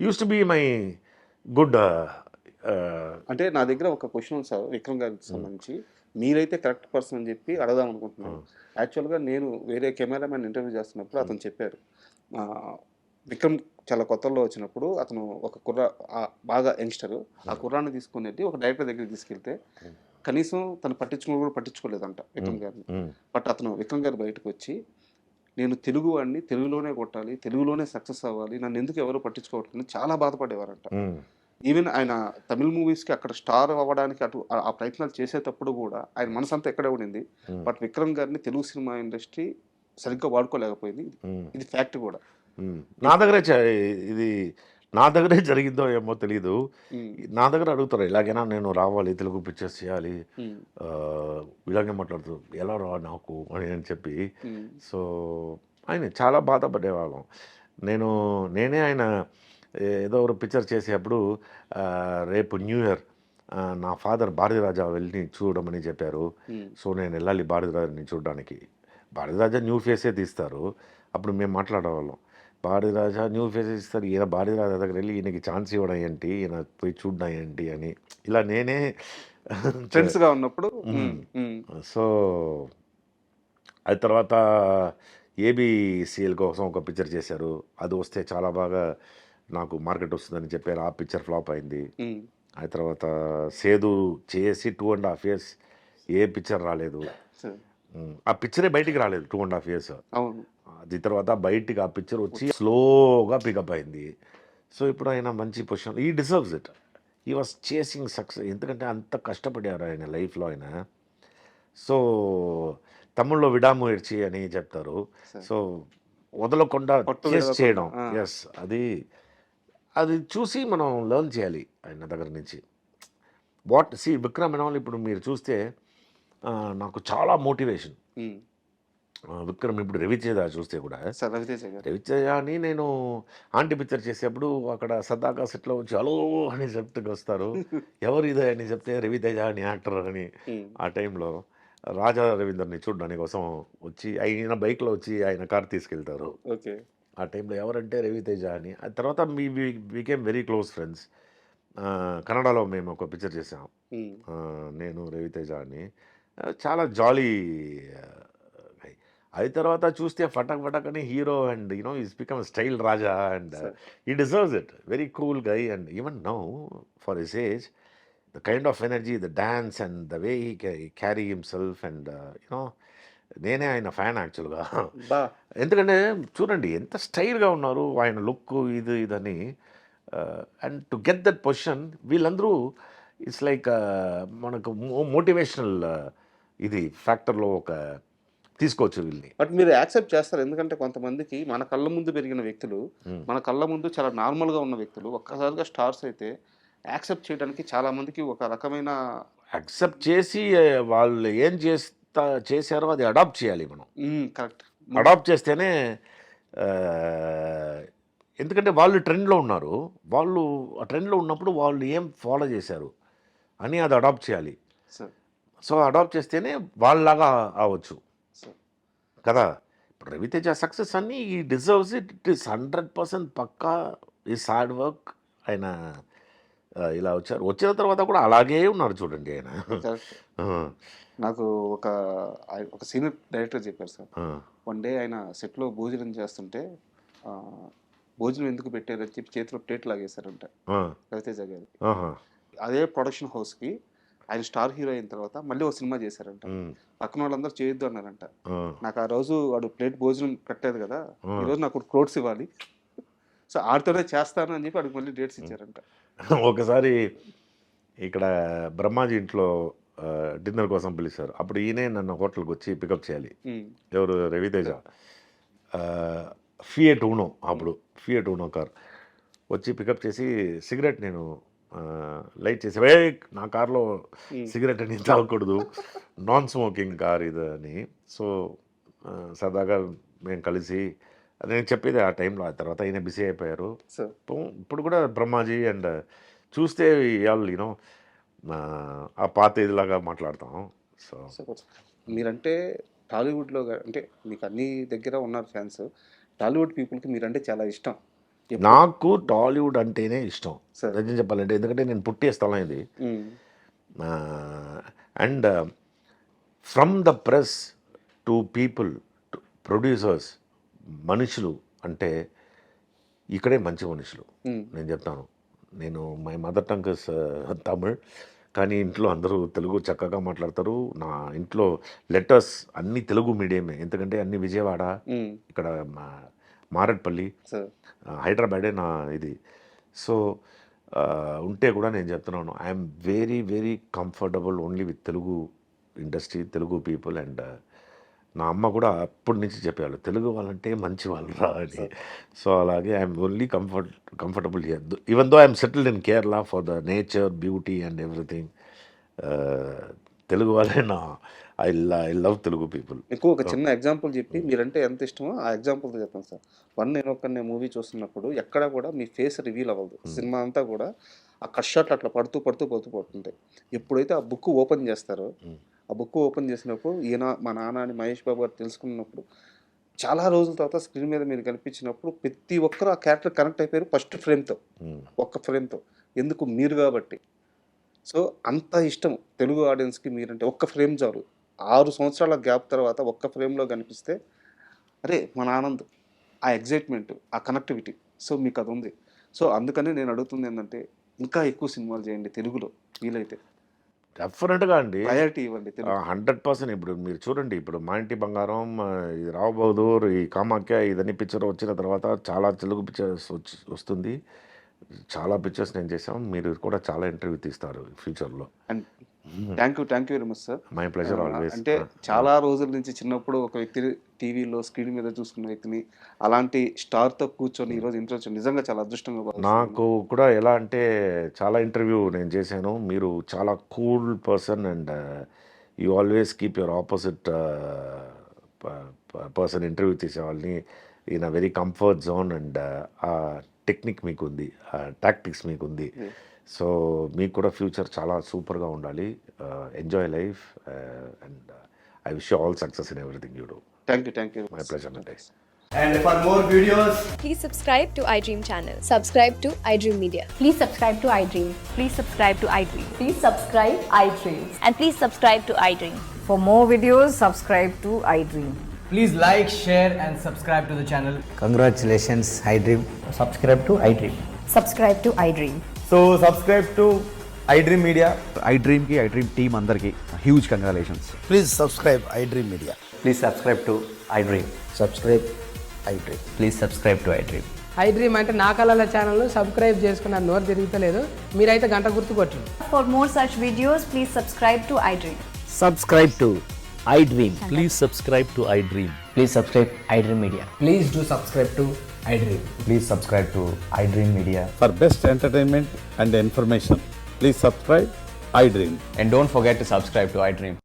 Use to be my good. అంటే నా దగ్గర ఒక క్వెషన్ ఉంది సార్ విక్రమ్ గారికి సంబంధించి. మీరైతే కరెక్ట్ పర్సన్ అని చెప్పి అడగదాం అనుకుంటున్నాను. యాక్చువల్‌గా నేను వేరే కెమెరామెన్ ఇంటర్వ్యూ చేస్తున్నప్పుడు అతను చెప్పారు. విక్రమ్ చాలా కొత్తలో వచ్చినప్పుడు అతను ఒక బాగా యంగ్‌స్టరు. ఆ కుర్రాడిని తీసుకొని వెళ్ళి ఒక డైరెక్టర్ దగ్గరికి తీసుకెళ్తే కనీసం తను పట్టించుకోలేదంట విక్రమ్ గారిని. బట్ అతను విక్రమ్ గారు బయటకు వచ్చి, నేను తెలుగు వాడిని, తెలుగులోనే కొట్టాలి, తెలుగులోనే సక్సెస్ అవ్వాలి, నన్ను ఎందుకు ఎవరు పట్టించుకోవట్లేదు చాలా బాధపడేవారంట. ఈవెన్ ఆయన తమిళ్ మూవీస్‌కి అక్కడ స్టార్ అవ్వడానికి ఆ ప్రయత్నాలు చేసేటప్పుడు కూడా ఆయన మనసంతా ఎక్కడే ఉండింది. బట్ విక్రమ్ గారిని తెలుగు సినిమా ఇండస్ట్రీ సరిగ్గా వాడుకోలేకపోయింది. ఇది ఫ్యాక్ట్ కూడా. నా దగ్గరే ఇది నా దగ్గరే జరిగిందో ఏమో తెలీదు. నా దగ్గర అడుగుతారు ఎలాగైనా నేను రావాలి, తెలుగు పిక్చర్స్ చేయాలి, ఇలాగే మాట్లాడుతారు, ఎలా రా నాకు అని చెప్పి. సో, ఆయన చాలా బాధపడేవాళ్ళం. నేనే ఆయన ఏదో ఒక పిక్చర్ చేసేటప్పుడు రేపు న్యూ ఇయర్ నా ఫాదర్ భారతీరాజా వెళ్ళి చూడమని చెప్పారు. సో, నేను వెళ్ళాలి భారతీరాజాని చూడడానికి. భారతీరాజా న్యూ ఫేసే తీస్తారు. అప్పుడు మేము మాట్లాడేవాళ్ళం, భారతీరాజా న్యూ ఫేసెస్ ఇస్తారు, ఈయన భారతీరాజా దగ్గర వెళ్ళి ఈయనకి ఛాన్స్ ఇవ్వడం ఏంటి, ఈయన పోయి చూడడం ఏంటి అని ఇలా నేనే ఫ్రెండ్స్‌గా ఉన్నప్పుడు. సో, అది తర్వాత ఏబీసీఎల్ కోసం ఒక పిక్చర్ చేశారు. అది వస్తే చాలా బాగా నాకు మార్కెట్ వస్తుందని చెప్పారు. ఆ పిక్చర్ ఫ్లాప్ అయింది. ఆ తర్వాత సేదు చేసి 2.5 years ఏ పిక్చర్ రాలేదు. ఆ పిక్చరే బయటికి రాలేదు 2.5 years. అవును. అది తర్వాత బయటికి ఆ పిక్చర్ వచ్చి స్లోగా పికప్ అయింది. సో, ఇప్పుడు ఆయన మంచి పొజిషన్, ఈ డిజర్వ్స్ ఇట్. ఈ వాస్ చేసింగ్ సక్సెస్. ఎందుకంటే అంత కష్టపడారు ఆయన లైఫ్లో ఆయన. సో, తమిళ్లో విడాముయర్చి అని చెప్తారు. సో, వదలకుండా చేసి చేయడం. ఎస్, అది చూసి మనం లెర్న్ చేయాలి ఆయన దగ్గర నుంచి. విక్రమ్ అండ్ ఆల్ ఇప్పుడు మీరు చూస్తే నాకు చాలా మోటివేషన్. విక్రమ్ ఇప్పుడు రవితేజ చూస్తే కూడా సార్ రవితేజ గారు. రవితేజ అని నేను ఆంటీ పిక్చర్ చేసేప్పుడు అక్కడ సదాకా సెట్లో వచ్చి హలో అని చెప్తే వస్తారు. ఎవరు ఇదే అని చెప్తే రవితేజ అని యాక్టర్ అని. ఆ టైంలో రాజా రవీందర్ని చూడడానికి కోసం వచ్చి ఆయన బైక్లో వచ్చి ఆయన కార్ తీసుకెళ్తారు. ఓకే. ఆ టైంలో ఎవరంటే రవితేజ అని. ఆ తర్వాత బికేమ్ వెరీ క్లోజ్ ఫ్రెండ్స్. కన్నడలో మేము ఒక పిక్చర్ చేసాం, నేను రవితేజ అని. చాలా జాలీ గై. అది తర్వాత చూస్తే ఫటక్ ఫటక్ అని hero and you know is become style Raja and he deserves it. Very cool guy and even now for his age the kind of energy, the dance and the way he carry himself and నేనే ఆయన fan యాక్చువల్గా. బా ఎందుకంటే చూడండి ఎంత స్టైల్గా ఉన్నారు ఆయన లుక్ ఇదని. And to get that position వీళ్ళందరూ ఇట్స్ లైక్ మనకు మోటివేషనల్ ఇది ఫ్యాక్టర్లో ఒక తీసుకోవచ్చు వీళ్ళని. బట్ మీరు యాక్సెప్ట్ చేస్తారు, ఎందుకంటే కొంతమందికి మన కళ్ళ ముందు పెరిగిన వ్యక్తులు, మన కళ్ళ ముందు చాలా నార్మల్గా ఉన్న వ్యక్తులు ఒక్కసారిగా స్టార్స్ అయితే యాక్సెప్ట్ చేయడానికి చాలా మందికి ఒక రకమైన యాక్సెప్ట్ చేసి వాళ్ళు ఏం చేశారో అది అడాప్ట్ చేయాలి మనం. కరెక్ట్. అడాప్ట్ చేస్తేనే ఎందుకంటే వాళ్ళు ట్రెండ్లో ఉన్నారు, వాళ్ళు ఆ ట్రెండ్లో ఉన్నప్పుడు వాళ్ళు ఏం ఫాలో చేశారు అని అది అడాప్ట్ చేయాలి. సార్ సో అడాప్ట్ చేస్తేనే వాళ్ళలాగా అవ్వచ్చు సార్. కదా. ఇప్పుడు రవితేజ సక్సెస్ అన్నీ he deserves it. It is 100% పక్కా ఈస్ హార్డ్ వర్క్. ఆయన ఇలా వచ్చిన తర్వాత కూడా అలాగే ఉన్నారు చూడండి ఆయన. కరెక్ట్. నాకు ఒక సీనియర్ డైరెక్టర్ చెప్పారు సార్, వన్ డే ఆయన సెట్లో భోజనం చేస్తుంటే భోజనం ఎందుకు పెట్టారని చెప్పి చేతిలో ప్లేట్ లాగేశారంట రవితేజ గారు. అదే ప్రొడక్షన్ హౌస్కి ఆయన స్టార్ హీరో అయిన తర్వాత మళ్ళీ ఒక సినిమా చేశారంట. పక్కన వాళ్ళందరూ చేయొద్దు అన్నారంట. నాకు ఆ రోజు వాడు ప్లేట్ భోజనం పెట్టలేదు కదా, ఈరోజు నాకు క్రోడ్స్ ఇవ్వాలి, సో ఆడితోనే చేస్తాను అని చెప్పి వాడికి మళ్ళీ డేట్స్ ఇచ్చారంట. ఒకసారి ఇక్కడ బ్రహ్మాజీ ఇంట్లో డిన్నర్ కోసం పిలిచారు. అప్పుడు ఈయనే నన్ను హోటల్కి వచ్చి పికప్ చేయాలి. ఎవరు? రవితేజ. ఫియట్ ఊనో, అప్పుడు ఫియట్ ఊనో కార్ వచ్చి పికప్ చేసి సిగరెట్ నేను లైట్ చేసి, నా కార్లో సిగరెట్ అని తాగకూడదు, నాన్ స్మోకింగ్ కార్ ఇది అని. సో సరదాగా మేము కలిసి నేను చెప్పేది ఆ టైంలో. ఆ తర్వాత ఆయన బిజీ అయిపోయారు. ఇప్పుడు కూడా బ్రహ్మాజీ అండ్ చూస్తే వాళ్ళు యూనో ఆ పాత ఇదిలాగా మాట్లాడతాం. సో మీరంటే టాలీవుడ్లో అంటే మీకు అన్ని దగ్గర ఉన్నారు ఫ్యాన్స్, టాలీవుడ్ పీపుల్కి మీరంటే చాలా ఇష్టం. నాకు టాలీవుడ్ అంటేనే ఇష్టం నిజం చెప్పాలంటే, ఎందుకంటే నేను పుట్టే స్థలం ఇది. And from the press to people to producers, మనుషులు అంటే ఇక్కడే మంచి మనుషులు. నేను చెప్తాను, నేను my mother tongue is Tamil, కానీ ఇంట్లో అందరూ తెలుగు చక్కగా మాట్లాడతారు. నా ఇంట్లో లెటర్స్ అన్ని తెలుగు మీడియమే, ఎందుకంటే అన్ని విజయవాడ, ఇక్కడ మారట్పల్లి, హైదరాబాదే నా ఇది. సో ఉంటే కూడా నేను చెప్తున్నాను, I'm very very comfortable only with Telugu industry, Telugu people. And నా అమ్మ కూడా అప్పటి నుంచి చెప్పేవాళ్ళు తెలుగు వాళ్ళంటే మంచి వాళ్ళు రా అని. సో అలాగే I'm only comfortable here, even though I'm settled in Kerala for the nature, beauty and everything. Telugu వాళ్ళే నా ఐ లవ్ తెలుగు పీపుల్. ఎక్కువ ఒక చిన్న ఎగ్జాంపుల్ చెప్పి మీరంటే ఎంత ఇష్టమో ఆ ఎగ్జాంపుల్తో చెప్తాను సార్. నేను ఒక్కనే మూవీ చూస్తున్నప్పుడు ఎక్కడ కూడా మీ ఫేస్ రివీల్ అవ్వదు. సినిమా అంతా కూడా ఆ కట్ షాట్లు అట్లా పడుతుంటాయి. ఎప్పుడైతే ఆ బుక్ ఓపెన్ చేస్తారో, ఆ బుక్ ఓపెన్ చేసినప్పుడు ఈయన మా నాన్న అని మహేష్ బాబు గారు తెలుసుకున్నప్పుడు, చాలా రోజుల తర్వాత స్క్రీన్ మీద మీరు కనిపించినప్పుడు ప్రతి ఒక్కరు ఆ క్యారెక్టర్ కనెక్ట్ అయిపోయారు ఫస్ట్ ఫ్రేమ్తో, ఒక్క ఫ్రేమ్తో. ఎందుకు? మీరు కాబట్టి. సో అంత ఇష్టం తెలుగు ఆడియన్స్కి మీరంటే. ఒక్క ఫ్రేమ్ చాలు. 6 సంవత్సరాల గ్యాప్ తర్వాత ఒక్క ఫ్రేమ్లో కనిపిస్తే అరే మన ఆనంద్, ఆ ఎగ్జైట్మెంట్, ఆ కనెక్టివిటీ, సో మీకు అది ఉంది. సో అందుకని నేను అడుగుతుంది ఏంటంటే, ఇంకా ఎక్కువ సినిమాలు చేయండి తెలుగులో వీలైతే. డెఫినెట్గా అండి, ప్రయారిటీ ఇవ్వండి. 100%. ఇప్పుడు మీరు చూడండి, ఇప్పుడు మా ఇంటి బంగారం, ఈ రావు బహదూర్, ఈ కామాఖ్య, ఇదన్నీ పిక్చర్ వచ్చిన తర్వాత చాలా తెలుగు పిక్చర్స్ వస్తుంది. చాలా పిక్చర్స్ నేను చేసాం. మీరు కూడా చాలా ఇంటర్వ్యూ తీస్తారు ఫ్యూచర్లో. And thank you very much sir. My pleasure always. అంటే చాలా రోజుల నుంచి చిన్నప్పుడు ఒక వ్యక్తిని టీవీలో స్క్రీన్ మీద చూసుకున్న వ్యక్తిని అలాంటి స్టార్తో కూర్చొని ఈరోజు ఇంటర్వ్యూ నిజంగా చాలా అదృష్టంగా. నాకు కూడా ఎలా అంటే చాలా ఇంటర్వ్యూ నేను చేశాను. మీరు చాలా cool person and you always keep your opposite person interview తీసే వాళ్ళని in a very comfort zone, and ఆ టెక్నిక్ మీకుంది, ఆ టాక్టిక్స్ మీకుంది. సో మీకు కూడా ఫ్యూచర్ చాలా సూపర్గా ఉండాలి. Enjoy life, and I wish you all success in everything you do. Thank you. My pleasure అంటే. And for more videos, Please subscribe to iDream channel. Subscribe to iDream Media. Please subscribe to iDream. Please subscribe to iDream. Please subscribe iDream. And please subscribe to iDream. For more videos, subscribe to iDream. please like, share, and subscribe to the channel. Congratulations, iDream. Subscribe to iDream. Subscribe to iDream. So subscribe to iDream Media. iDream ki iDream team andarki huge congratulations. Please subscribe iDream Media. Please subscribe to iDream. Subscribe iDream. Please subscribe to iDream. iDream అంటే నా కళల channel subscribe చేసుకున్న నోరు తిరుగుతలేదు, మీరైతే గంట గుర్తు కొట్టండి. For more such videos, please subscribe to iDream. Subscribe to iDream. Please subscribe to iDream. Please subscribe iDream Media. Please do subscribe to iDream. Please subscribe to iDream Media. For best entertainment and information, please subscribe iDream. And don't forget to subscribe to iDream.